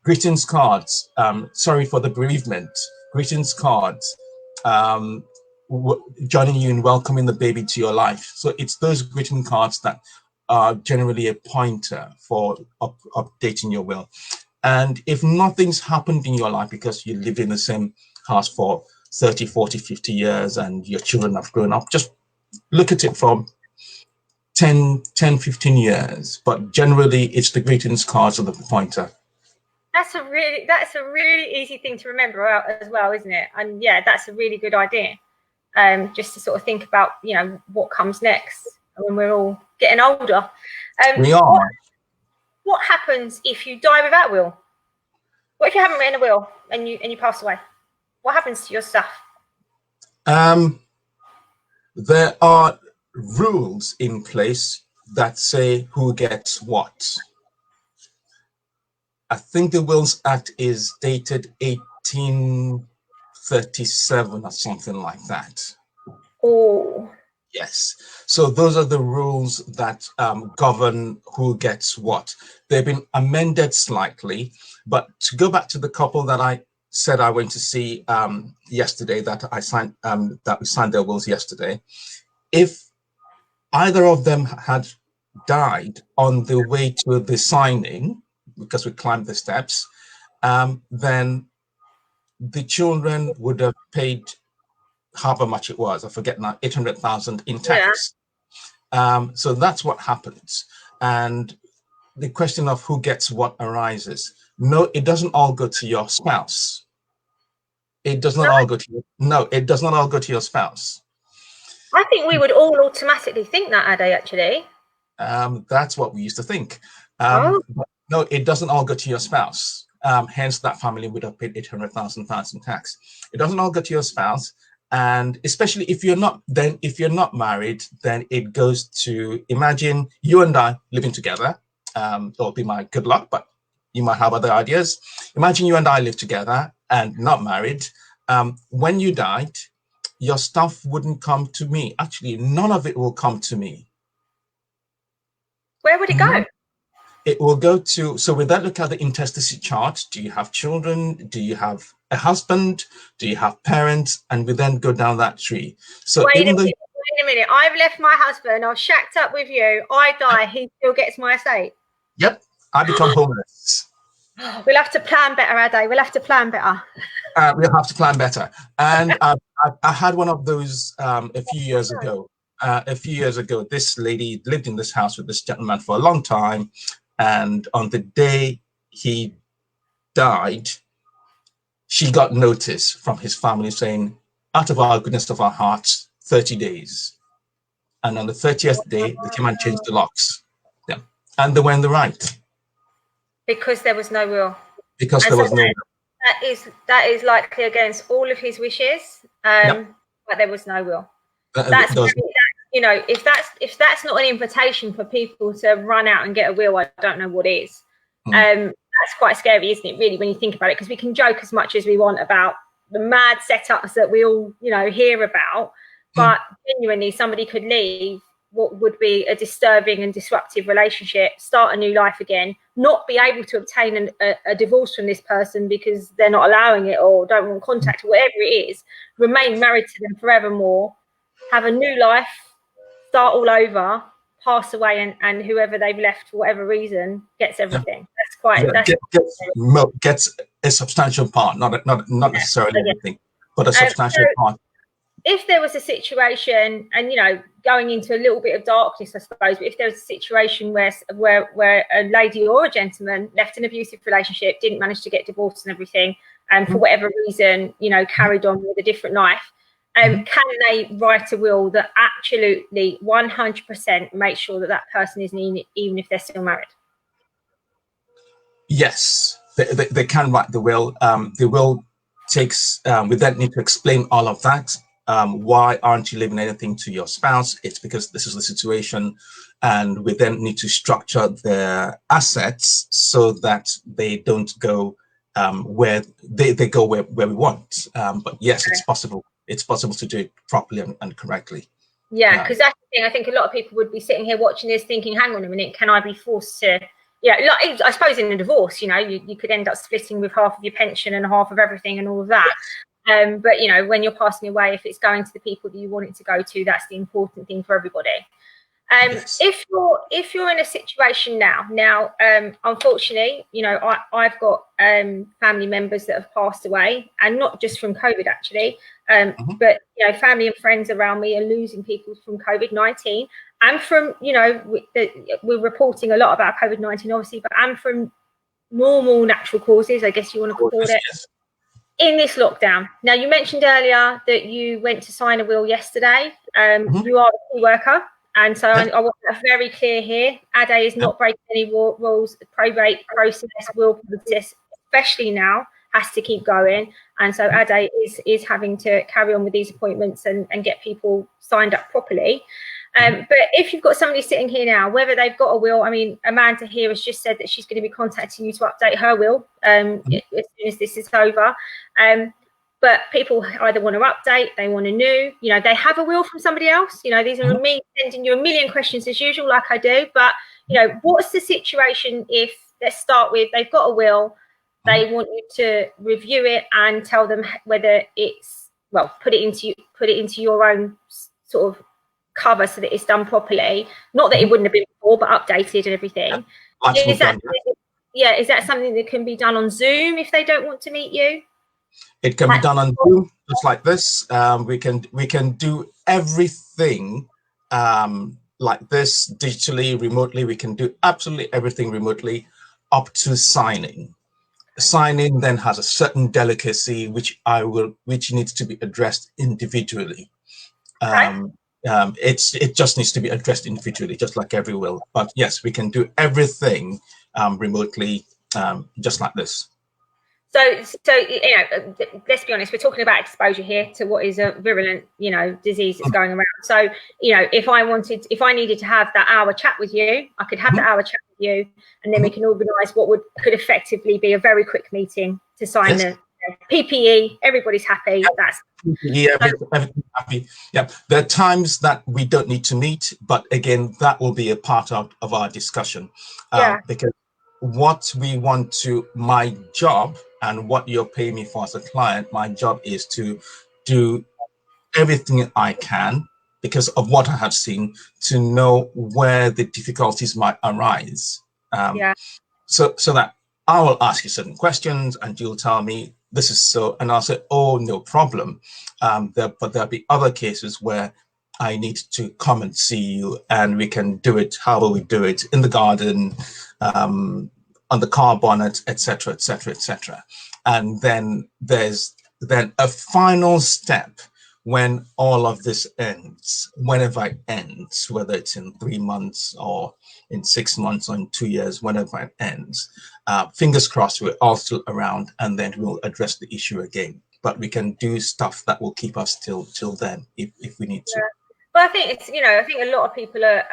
Greetings cards. Sorry for the bereavement. Greetings cards. Joining you in welcoming the baby to your life. So it's those greeting cards that are generally a pointer for updating your will. And if nothing's happened in your life because you live in the same house for 30, 40, 50 years and your children have grown up, just look at it from 10, 15 years. But generally, it's the greetings cards or the pointer. That's a really easy thing to remember as well, isn't it? And yeah, that's a really good idea. Just to sort of think about, what comes next when we're all getting older. We are. What happens if you die without will? What if you haven't written a will and you pass away? What happens to your stuff? There are rules in place that say who gets what. I think the Wills Act is dated 1837 or something like that. Oh. Yes. So those are the rules that govern who gets what. They've been amended slightly, but to go back to the couple that I said I went to see yesterday, that we signed their wills yesterday. If either of them had died on the way to the signing, because we climbed the steps, then the children would have paid however much it was, I forget now, 800,000 in tax. Yeah. So that's what happens. And the question of who gets what arises. No, it doesn't all go to your spouse. It does not all go to you. No, it does not all go to your spouse. I think we would all automatically think that, Ade, actually. That's what we used to think. But no, it doesn't all go to your spouse. Hence, that family would have paid 800,000 pounds in tax. It doesn't all go to your spouse. And especially if you're not married, then it goes to, imagine you and I living together. That'll be my good luck, but you might have other ideas. Imagine you and I live together and not married. When you died, your stuff wouldn't come to me. Actually, none of it will come to me. Where would it go? It will go to, so with that, look at the intestacy chart. Do you have children? Do you have a husband? Do you have parents? And we then go down that tree. So wait a minute. I've left my husband. I've shacked up with you. I die. He still gets my estate. Yep. I become homeless. We'll have to plan better, Ade. We'll have to plan better. We'll have to plan better. And I had one of those a few years ago. This lady lived in this house with this gentleman for a long time. And on the day he died, she got notice from his family saying, out of our goodness of our hearts, 30 days. And on the 30th day, they came and changed the locks. Yeah. And they were in the right. Because there was no will. Because there was no will. That is likely against all of his wishes, but there was no will. If that's not an invitation for people to run out and get a will, I don't know what is. That's quite scary, isn't it, really, when you think about it? Because we can joke as much as we want about the mad setups that we all, hear about, but genuinely somebody could leave what would be a disturbing and disruptive relationship, start a new life again, not be able to obtain a divorce from this person because they're not allowing it or don't want contact or whatever it is, remain married to them forevermore, have a new life, start all over, pass away, and whoever they've left for whatever reason gets everything. That's quite gets a substantial part, not necessarily everything, but a substantial part. If there was a situation, and going into a little bit of darkness, I suppose, but if there was a situation where a lady or a gentleman left an abusive relationship, didn't manage to get divorced and everything, and for whatever reason, carried on with a different life, can they write a will that absolutely 100% makes sure that person is in, even if they're still married? Yes, they can write the will. The will takes, we then need to explain all of that. Why aren't you leaving anything to your spouse? It's because this is the situation, and we then need to structure their assets so that they don't go where they go where we want. But yes, it's possible. It's possible to do it properly and correctly. Yeah, because that's the thing. I think a lot of people would be sitting here watching this thinking, hang on a minute, can I be forced to, like, I suppose in a divorce, you could end up splitting with half of your pension and half of everything and all of that. Yes. But, when you're passing away, if it's going to the people that you want it to go to, that's the important thing for everybody. Yes. If you're in a situation now, unfortunately, I've got family members that have passed away, and not just from COVID, actually, but family and friends around me are losing people from COVID-19, and from we're reporting a lot about COVID-19, obviously, but and from normal natural causes, I guess you want to call it. Yes. In this lockdown. Now, you mentioned earlier that you went to sign a will yesterday. You are a key worker. And so I want that very clear here. Ade is not breaking any rules. The probate process, will process, especially now, has to keep going. And so Ade is having to carry on with these appointments and get people signed up properly. But if you've got somebody sitting here now, whether they've got a will, I mean, Amanda here has just said that she's going to be contacting you to update her will as soon as this is over. But people either want to update, they want a new, they have a will from somebody else. These are me sending you a million questions as usual, like I do. But, what's the situation if, let's start with, they've got a will, they want you to review it and tell them whether it's, well, put it into your own sort of cover so that it's done properly. Not that it wouldn't have been before, but updated and everything. Is that something that can be done on Zoom if they don't want to meet you? It can be done on Zoom, just like this. We can do everything like this digitally, remotely. We can do absolutely everything remotely, up to signing. Signing then has a certain delicacy which needs to be addressed individually. It just needs to be addressed individually, just like every will. But yes, we can do everything remotely, just like this. So let's be honest, we're talking about exposure here to what is a virulent, disease that's going around. So, if I needed to have that hour chat with you, I could have that hour chat with you, and then we can organise what could effectively be a very quick meeting to sign the PPE. Everybody's happy. That's everybody's happy. Yeah, there are times that we don't need to meet, but again, that will be a part of our discussion. Because what we want to, my job and what you're paying me for as a client, my job is to do everything I can, because of what I have seen, to know where the difficulties might arise. So that I will ask you certain questions and you'll tell me this is so, and I'll say, oh, no problem. But there'll be other cases where I need to come and see you, and we can do it. How will we do it? In the garden, on the car bonnet, etc., etc., etc. And then there's a final step when all of this ends, whenever it ends, whether it's in 3 months or in 6 months or in 2 years, whenever it ends. Fingers crossed, we're all still around, and then we'll address the issue again. But we can do stuff that will keep us till then if we need to. Well, I think it's, I think a lot of people are,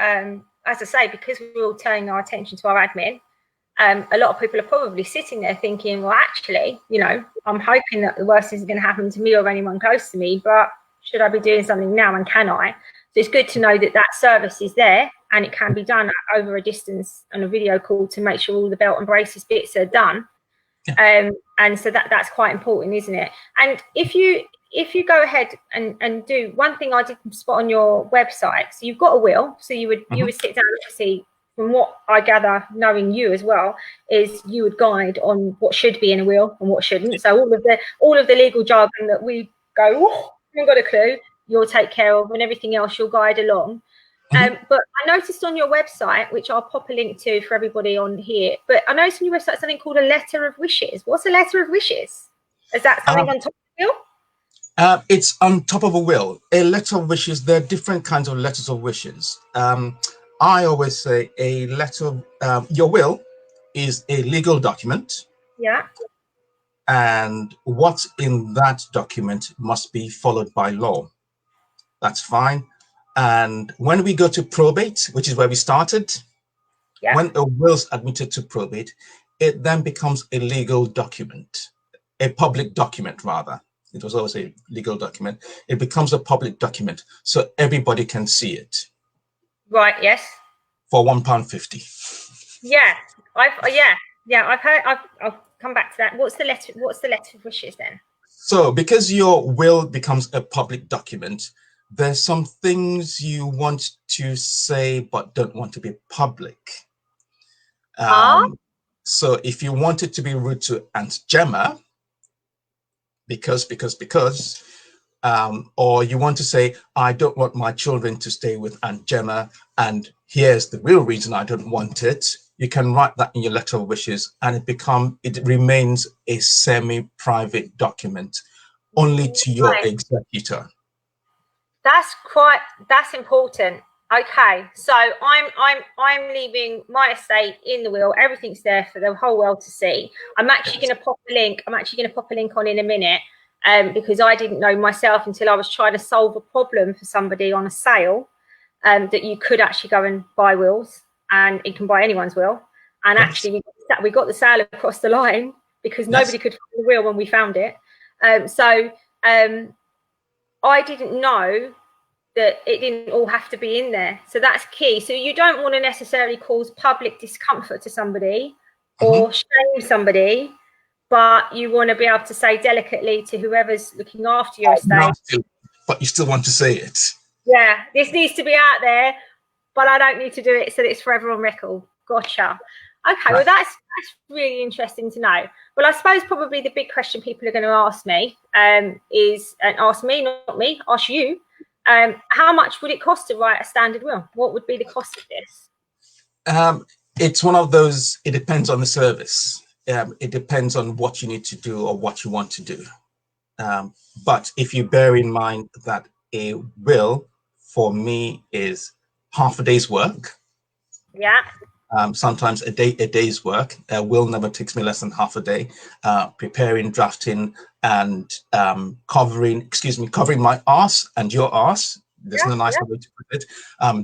as I say, because we're all turning our attention to our admin, a lot of people are probably sitting there thinking, well, actually, I'm hoping that the worst isn't going to happen to me or anyone close to me, but should I be doing something now, and can I? So it's good to know that service is there. and it can be done over a distance on a video call to make sure all the belt and braces bits are done. Yeah. And so that's quite important, isn't it? And if you go ahead and do one thing I did spot on your website, so you've got a will, so you would sit down, obviously, from what I gather, knowing you as well, is you would guide on what should be in a will and what shouldn't. So all of the legal jargon that we go, oh, I haven't got a clue, you'll take care of, and everything else you'll guide along. But I noticed on your website, which I'll pop a link to for everybody on here, but I noticed on your website something called a letter of wishes. What's a letter of wishes? Is that something on top of the will? It's on top of a will. A letter of wishes, there are different kinds of letters of wishes. I always say a letter of, your will is a legal document. Yeah. And what's in that document must be followed by law. That's fine. And when we go to probate, which is where we started, when a will's admitted to probate, it then becomes a legal document, a public document rather. It was always a legal document. It becomes a public document, so everybody can see it. Right. Yes. For £1.50. Yeah. I've heard. I'll come back to that. What's the letter of wishes then? So because your will becomes a public document, there's some things you want to say but don't want to be public. So if you want it to be rude to Aunt Gemma, because, or you want to say, I don't want my children to stay with Aunt Gemma, and here's the real reason I don't want it, you can write that in your letter of wishes, and it remains a semi-private document only to your executor. That's important. Okay, so I'm leaving my estate in the will. Everything's there for the whole world to see. I'm actually going to pop a link. On in a minute, because I didn't know myself until I was trying to solve a problem for somebody on a sale, that you could actually go and buy wills, and it can buy anyone's will. And actually, we got the sale across the line because nobody could find the will when we found it. I didn't know that it didn't all have to be in there. So that's key. So you don't want to necessarily cause public discomfort to somebody or shame somebody, but you want to be able to say delicately to whoever's looking after your estate. But you still want to say it. Yeah, this needs to be out there, but I don't need to do it so that it's forever on record. Gotcha. Okay, well, that's really interesting to know. Well, I suppose probably the big question people are going to ask me ask you, how much would it cost to write a standard will? What would be the cost of this? It's one of those, it depends on the service. It depends on what you need to do or what you want to do. But if you bear in mind that a will for me is half a day's work. Yeah. Sometimes a day's work. A will never takes me less than half a day. Preparing, drafting, and covering my arse and your arse. There's no nicer way to put it.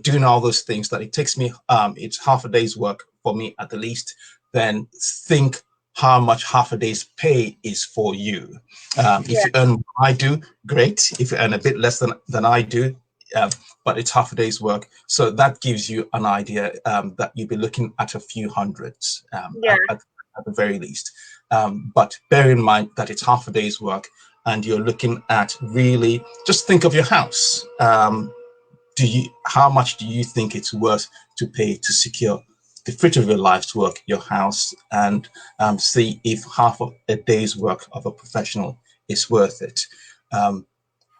Doing all those things that it takes me, it's half a day's work for me at the least. Then think how much half a day's pay is for you. If you earn what I do, great. If you earn a bit less than I do, but it's half a day's work. So that gives you an idea that you'll be looking at a few hundreds at the very least. But bear in mind that it's half a day's work and you're looking at really, just think of your house. How much do you think it's worth to pay to secure the fruit of your life's work, your house, and see if half of a day's work of a professional is worth it.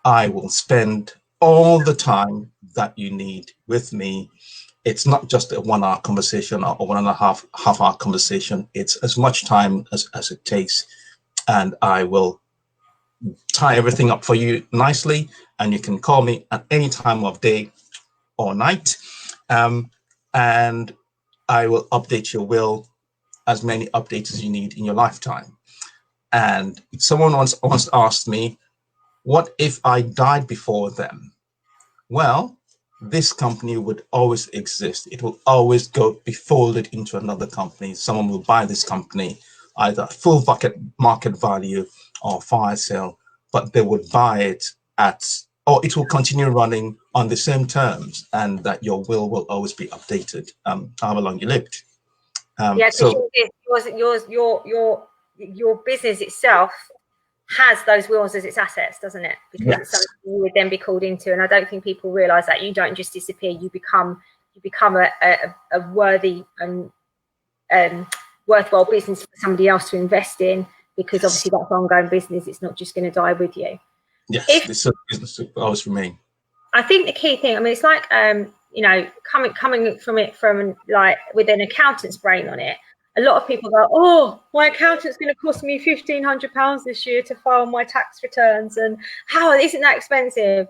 I will spend all the time that you need with me. It's not just a 1 hour conversation or 1.5 hour conversation. It's as much time as it takes. And I will tie everything up for you nicely. And you can call me at any time of day or night. And I will update your will, as many updates as you need in your lifetime. And someone once asked me, what if I died before them? Well, this company would always exist. It will always be folded into another company. Someone will buy this company, either full market value or fire sale, but they would buy it at or it will continue running on the same terms, and that your will always be updated, however long you lived. Yeah, because So your business itself has those wills as its assets, doesn't it? Because yes. it's something you would then be called into, and I don't think people realise that you don't just disappear; you become a worthy and worthwhile business for somebody else to invest in, because Yes. obviously that's ongoing business. It's not just going to die with you. Yes, this business will always remain. I think the key thing, I mean, it's like coming from it from like with an accountant's brain on it. A lot of people go, "Oh, my accountant's going to cost me £1,500 this year to file my tax returns, and how isn't that expensive?"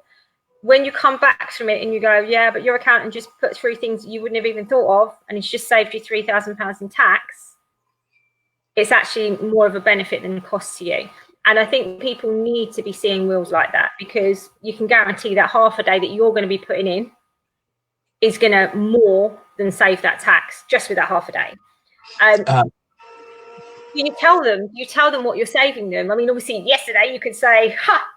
When you come back from it and you go, "Yeah, but your accountant just put through things you wouldn't have even thought of, and it's just saved you £3,000 in tax," it's actually more of a benefit than a cost to you. And I think people need to be seeing wills like that, because you can guarantee that half a day that you're going to be putting in is going to more than save that tax just with that half a day. You tell them what you're saving them. I mean, obviously, yesterday you could say,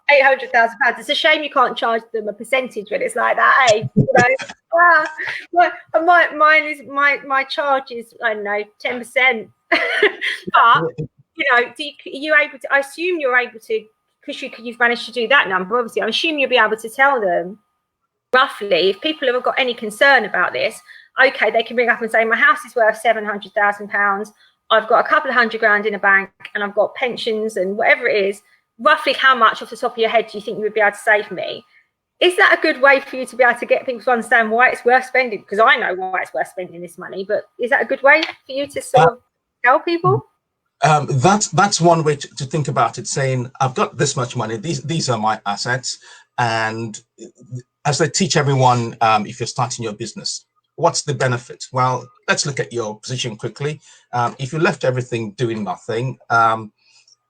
£800,000. It's a shame you can't charge them a percentage when it's like that, eh? My charge is, I don't know, 10%. But you able to? I assume you're able to, because you've managed to do that number. Obviously, I assume you'll be able to tell them roughly, if people have got any concern about this. Okay, they can bring up and say, my house is worth £700,000. I've got a couple of £100,000 in a bank, and I've got pensions and whatever it is. Roughly, how much off the top of your head do you think you would be able to save me? Is that a good way for you to be able to get people to understand why it's worth spending? Because I know why it's worth spending this money, but is that a good way for you to sort of tell people? That's one way to think about it, saying, I've got this much money, these are my assets. And as I teach everyone, if you're starting your business, what's the benefit? Well, let's look at your position quickly. If you left everything doing nothing,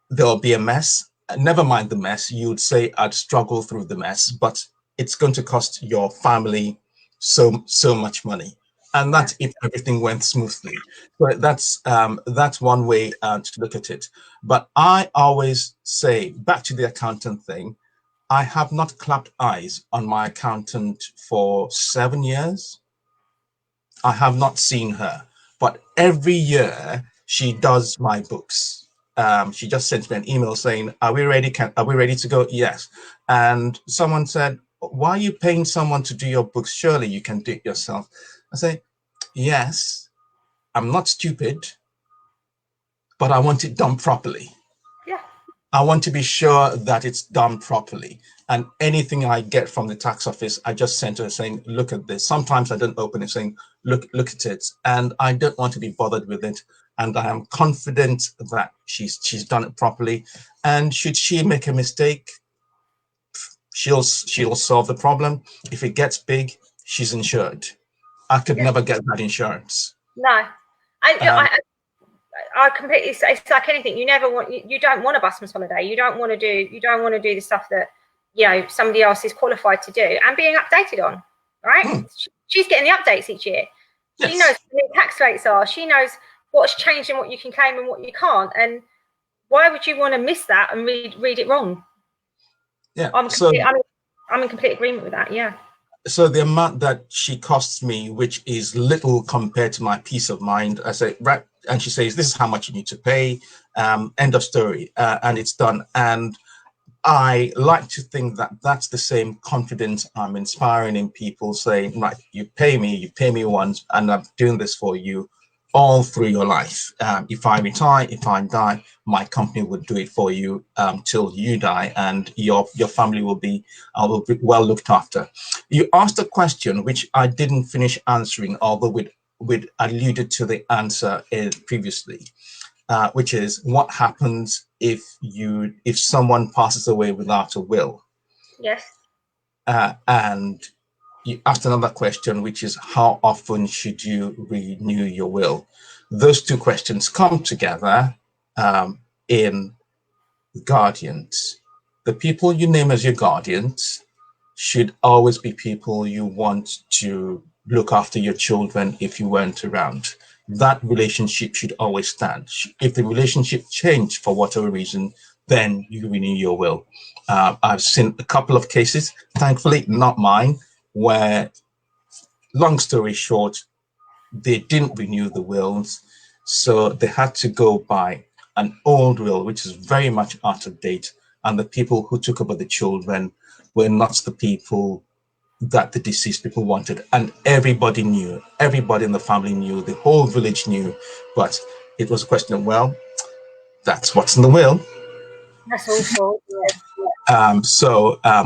there'll be a mess. Never mind the mess. You'd say, I'd struggle through the mess, but it's going to cost your family so much money. And that's if everything went smoothly. But that's one way to look at it. But I always say, back to the accountant thing, I have not clapped eyes on my accountant for 7 years. I have not seen her, but every year she does my books. She just sent me an email saying, are we ready to go? Yes. And someone said, why are you paying someone to do your books? Surely you can do it yourself. I say, yes, I'm not stupid, but I want it done properly. Yeah. I want to be sure that it's done properly. And anything I get from the tax office, I just send her saying, look at this. Sometimes I don't open it, saying, look at it. And I don't want to be bothered with it. And I am confident that she's done it properly. And should she make a mistake, she'll solve the problem. If it gets big, she's insured. I could never get that insurance. No. I completely. It's like anything. You don't want a busman's holiday. You don't want to do the stuff that somebody else is qualified to do and being updated on. Right? She's getting the updates each year. Yes. She knows what the tax rates are. She knows what's changed and what you can claim and what you can't. And why would you want to miss that and read it wrong? Yeah. I'm in complete agreement with that. Yeah. So the amount that she costs me, which is little compared to my peace of mind, I say, right. And she says, this is how much you need to pay, end of story, and it's done. And I like to think that that's the same confidence I'm inspiring in people, saying, right, you pay me once, and I'm doing this for you all through your life. If I retire, if I die, my company would do it for you till you die, and your family will be well looked after. You asked a question which I didn't finish answering, although we'd alluded to the answer previously, which is what happens if someone passes away without a will. Yes. And you asked another question, which is how often should you renew your will? Those two questions come together in guardians. The people you name as your guardians should always be people you want to look after your children if you weren't around. That relationship should always stand. If the relationship changed for whatever reason, then you renew your will. I've seen a couple of cases, thankfully not mine, where, long story short, they didn't renew the wills, so they had to go by an old will, which is very much out of date, and the people who took over the children were not the people that the deceased people wanted. And everybody knew, everybody in the family knew, the whole village knew, but it was a question of, well, that's what's in the will. That's awful.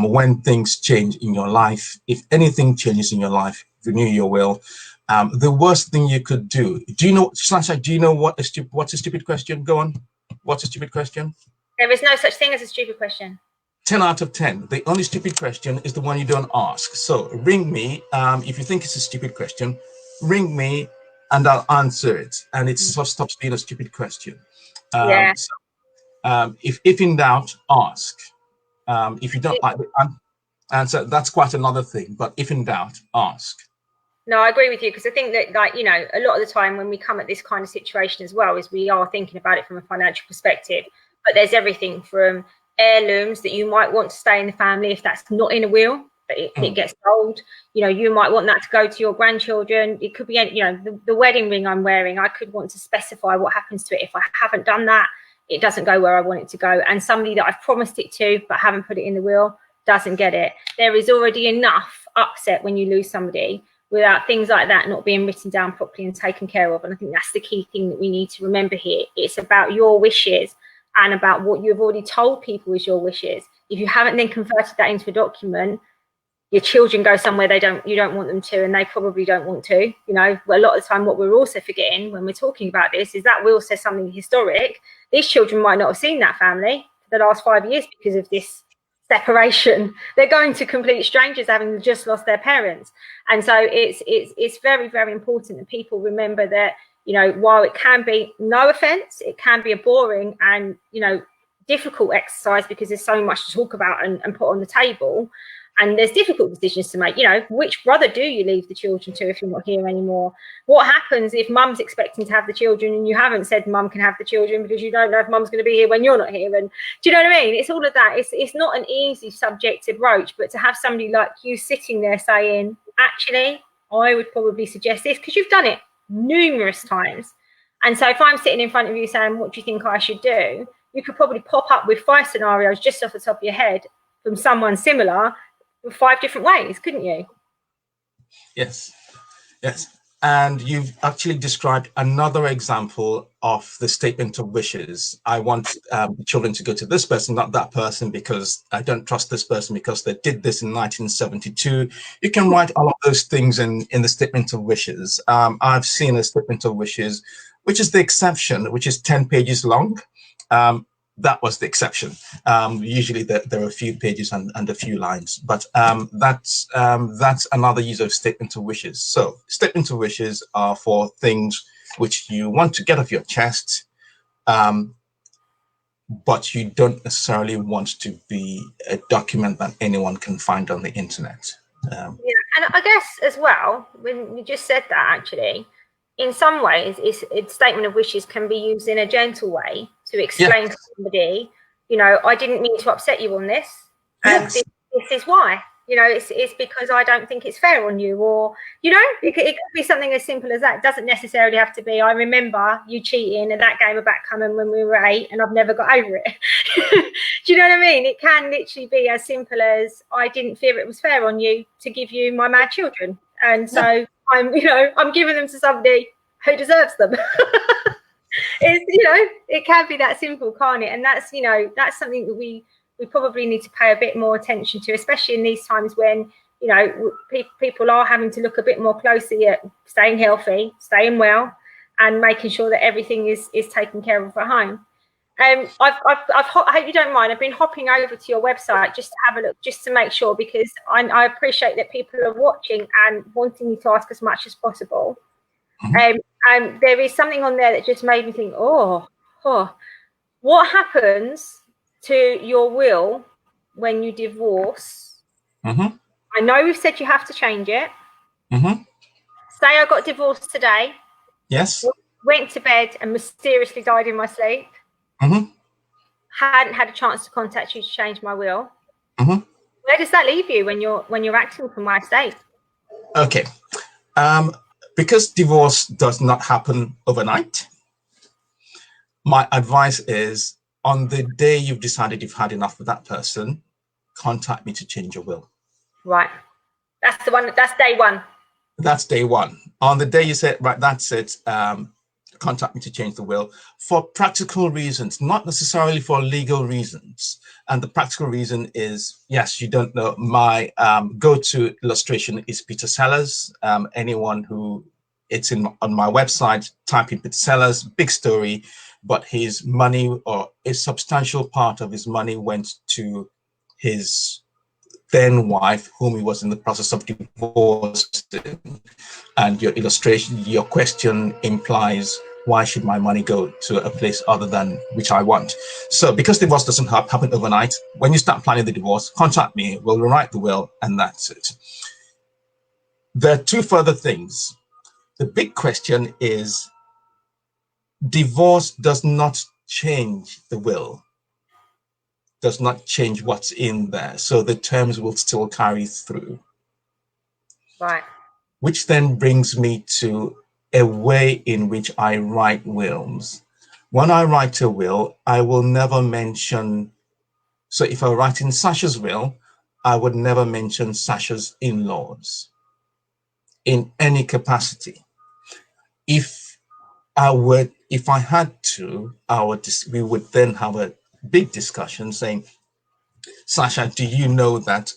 When things change in your life, if anything changes in your life, renew your will. The worst thing you could do. Do you know, Sasha? Do you know what's a stupid question? Go on. What's a stupid question? There is no such thing as a stupid question. 10 out of 10. The only stupid question is the one you don't ask. So ring me. If you think it's a stupid question, ring me and I'll answer it. And it stops being a stupid question. If in doubt, ask. If you don't like the answer, that's quite another thing. But if in doubt, ask. No, I agree with you, because I think that, like, you know, a lot of the time when we come at this kind of situation as well, is we are thinking about it from a financial perspective. But there's everything from heirlooms that you might want to stay in the family if that's not in a will, but it gets sold. You know, you might want that to go to your grandchildren. It could be, you know, the wedding ring I'm wearing, I could want to specify what happens to it if I haven't done that. It doesn't go where I want it to go. And somebody that I've promised it to but haven't put it in the will doesn't get it. There is already enough upset when you lose somebody without things like that not being written down properly and taken care of. And I think that's the key thing that we need to remember here. It's about your wishes and about what you've already told people is your wishes. If you haven't then converted that into a document, your children go somewhere you don't want them to, and they probably don't want to. You know, a lot of the time what we're also forgetting when we're talking about this is that will says something historic. These children might not have seen that family for the last 5 years because of this separation. They're going to complete strangers having just lost their parents. And so it's very, very important that people remember that, you know, while it can be, no offense, it can be a boring and, you know, difficult exercise because there's so much to talk about and put on the table. And there's difficult decisions to make. You know, which brother do you leave the children to if you're not here anymore? What happens if mum's expecting to have the children and you haven't said mum can have the children because you don't know if mum's going to be here when you're not here? And do you know what I mean? It's all of that. It's not an easy subject to broach, but to have somebody like you sitting there saying, actually, I would probably suggest this, because you've done it numerous times. And so if I'm sitting in front of you saying, what do you think I should do? You could probably pop up with 5 scenarios just off the top of your head from someone similar, 5 different ways, couldn't you? Yes. And you've actually described another example of the statement of wishes. I want children to go to this person, not that person, because I don't trust this person because they did this in 1972. You can write all of those things in the statement of wishes. I've seen a statement of wishes, which is the exception, which is 10 pages long. That was the exception. Usually there are a few pages and a few lines, but that's another use of statement of wishes. So statement of wishes are for things which you want to get off your chest, but you don't necessarily want to be a document that anyone can find on the internet. Yeah, and I guess as well, when you just said that, actually, in some ways, a statement of wishes can be used in a gentle way to explain to somebody, you know, I didn't mean to upset you on this, and this is why. You know, it's because I don't think it's fair on you, or, you know, it could be something as simple as that. It doesn't necessarily have to be, I remember you cheating in that game of backgammon when we were 8 and I've never got over it. Do you know what I mean? It can literally be as simple as, I didn't feel it was fair on you to give you my mad children. And so I'm giving them to somebody who deserves them. It's, you know, it can be that simple, can't it? And that's, you know, that's something that we probably need to pay a bit more attention to, especially in these times when, you know, people are having to look a bit more closely at staying healthy, staying well, and making sure that everything is taken care of at home. I hope you don't mind. I've been hopping over to your website just to have a look, just to make sure, because I appreciate that people are watching and wanting me to ask as much as possible. And there is something on there that just made me think, what happens to your will when you divorce? I know we've said you have to change it. Say I got divorced today. Yes. Went to bed and mysteriously died in my sleep. hadn't had a chance to contact you to change my will, where does that leave you when you're acting for my estate? Okay. Because divorce does not happen overnight, my advice is on the day you've decided you've had enough with that person, contact me to change your will. Right. That's the one. That's day one. That's day one. On the day you said, right, that's it, contact me to change the will for practical reasons, not necessarily for legal reasons. And the practical reason is, yes, you don't know, my go-to illustration is Peter Sellers. Anyone who it's on my website, type in Peter Sellers, big story, but his money, or a substantial part of his money, went to his then wife, whom he was in the process of divorcing. And your illustration, your question implies, why should my money go to a place other than which I want? So because divorce doesn't happen overnight, when you start planning the divorce, contact me, we'll rewrite the will, and that's it. There are two further things. The big question is, divorce does not change the will, does not change what's in there. So the terms will still carry through. Right. Which then brings me to a way in which I write wills. When I write a will, I will never mention, so if I write in Sasha's will, I would never mention Sasha's in-laws in any capacity. If I had to, we would then have a big discussion saying, Sasha, do you know that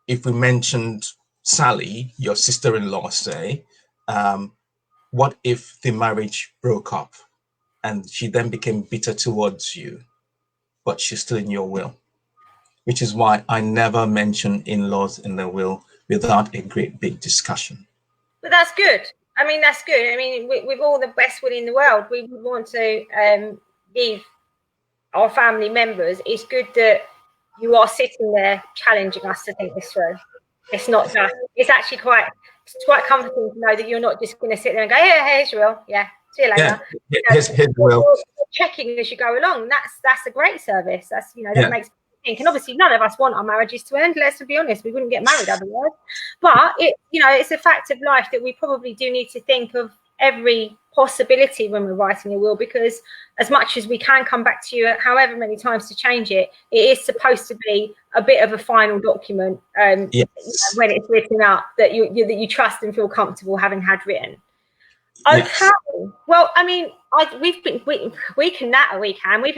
if we mentioned Sally, your sister-in-law, say, what if the marriage broke up and she then became bitter towards you, but she's still in your will? Which is why I never mention in-laws in the will without a great big discussion. But that's good. I mean, that's good. I mean, with all the best will in the world, we want to give our family members. It's good that you are sitting there challenging us to think this through. It's not just, it's actually quite comforting to know that you're not just going to sit there and go, yeah, here's your will. Yeah, see you later. Yeah, here's the will. You're checking as you go along. That's a great service. That's, that makes me think. And obviously none of us want our marriages to end. Let's be honest, we wouldn't get married otherwise. But it's a fact of life that we probably do need to think of every possibility when we're writing a will, because as much as we can come back to you however many times to change it, it is supposed to be a bit of a final document when it's written up that you trust and feel comfortable having had written. Okay. Yes. Well, I mean, we've been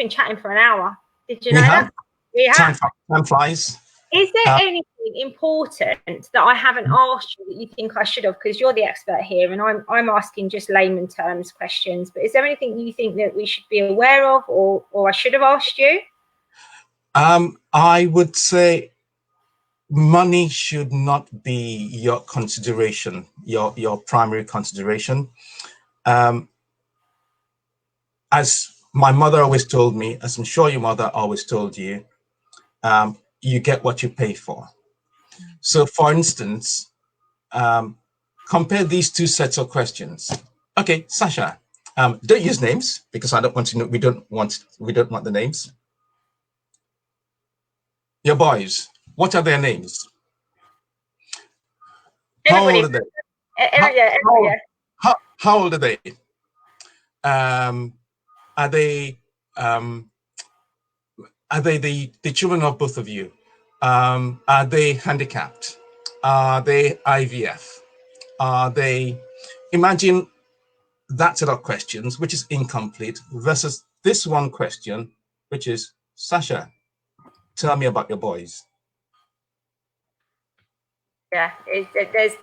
chatting for an hour. Did you know that? We have. Time flies. Is there anything important that I haven't asked you that you think I should have? Because you're the expert here, and I'm asking just layman terms questions. But is there anything you think that we should be aware of, or I should have asked you? I would say money should not be your consideration, your primary consideration. As my mother always told me, as I'm sure your mother always told you, you get what you pay for. So for instance, compare these two sets of questions. Okay, Sasha, don't use names because I don't want to know, we don't want the names. Your boys, what are their names? How old are they? How old are they? Are they the children of both of you? Are they handicapped? Are they IVF? Are they, imagine that set of questions, which is incomplete, versus this one question, which is, Sasha, tell me about your boys. Yeah,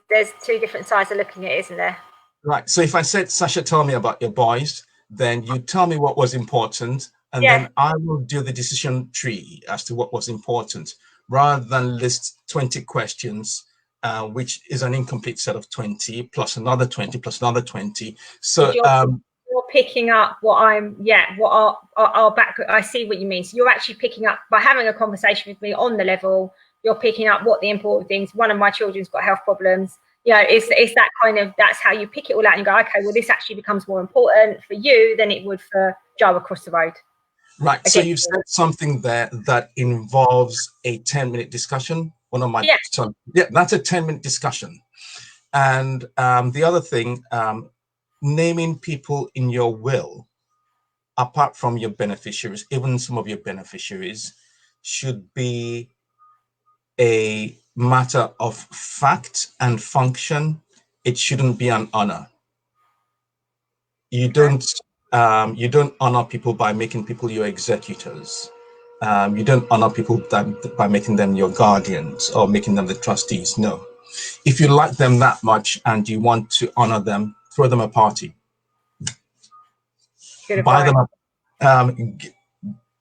there's two different sides of looking at it, isn't there? Right. So if I said, Sasha, tell me about your boys, then you tell me what was important, and then I will do the decision tree as to what was important, rather than list 20 questions, which is an incomplete set of 20, plus another 20, plus another 20. So you're picking up what our background. I see what you mean. So you're actually picking up, by having a conversation with me on the level, you're picking up what the important things. One of my children's got health problems. It's that kind of, that's how you pick it all out and go, okay, well, this actually becomes more important for you than it would for Joe across the road. Right. So you've said something there that involves a 10-minute discussion. One of my yeah, that's a 10-minute discussion. And the other thing, naming people in your will, apart from your beneficiaries, even some of your beneficiaries, should be a matter of fact and function. It shouldn't be an honor. You don't honor people by making people your executors. You don't honor people by making them your guardians or making them the trustees. No. If you like them that much and you want to honor them, throw them a party. Buy them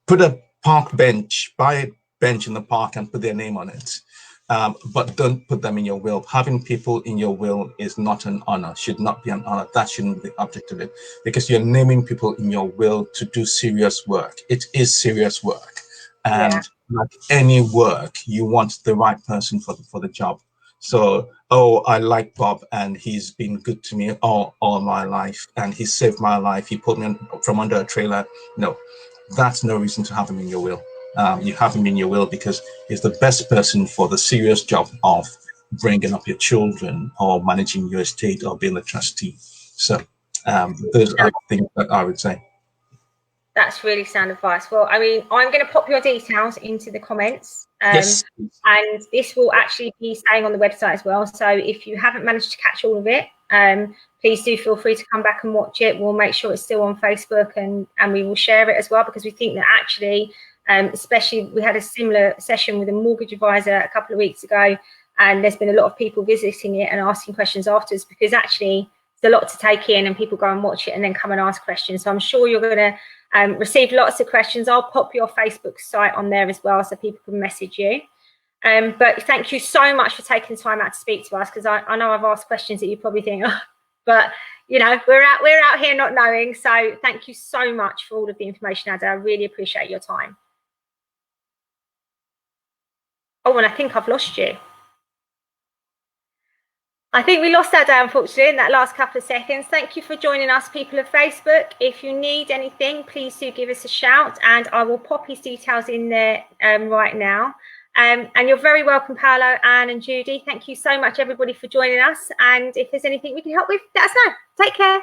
put a park bench, buy a bench in the park and put their name on it. But don't put them in your will. Having people in your will is not an honor, should not be an honor. That shouldn't be the object of it, because you're naming people in your will to do serious work. It is serious work. And like any work, you want the right person for the job. So, oh, I like Bob and he's been good to me all my life and he saved my life. He pulled me from under a trailer. No, that's no reason to have him in your will. You have him in your will because he's the best person for the serious job of bringing up your children or managing your estate or being a trustee. So those are things that I would say. That's really sound advice. Well, I mean, I'm going to pop your details into the comments. Yes. And this will actually be staying on the website as well. So if you haven't managed to catch all of it, please do feel free to come back and watch it. We'll make sure it's still on Facebook and we will share it as well, because we think that actually, especially we had a similar session with a mortgage advisor a couple of weeks ago, and there's been a lot of people visiting it and asking questions afterwards, because actually there's a lot to take in and people go and watch it and then come and ask questions. So I'm sure you're going to receive lots of questions. I'll pop your Facebook site on there as well so people can message you. But thank you so much for taking the time out to speak to us, because I know I've asked questions that you probably think, oh, but you know, we're out here not knowing. So thank you so much for all of the information, Ada. I really appreciate your time. Oh, and I think I've lost you. I think we lost Ada, unfortunately, in that last couple of seconds. Thank you for joining us, people of Facebook. If you need anything, please do give us a shout, and I will pop his details in there right now. And you're very welcome, Paolo, Anne and Judy. Thank you so much, everybody, for joining us. And if there's anything we can help with, let us know. Take care.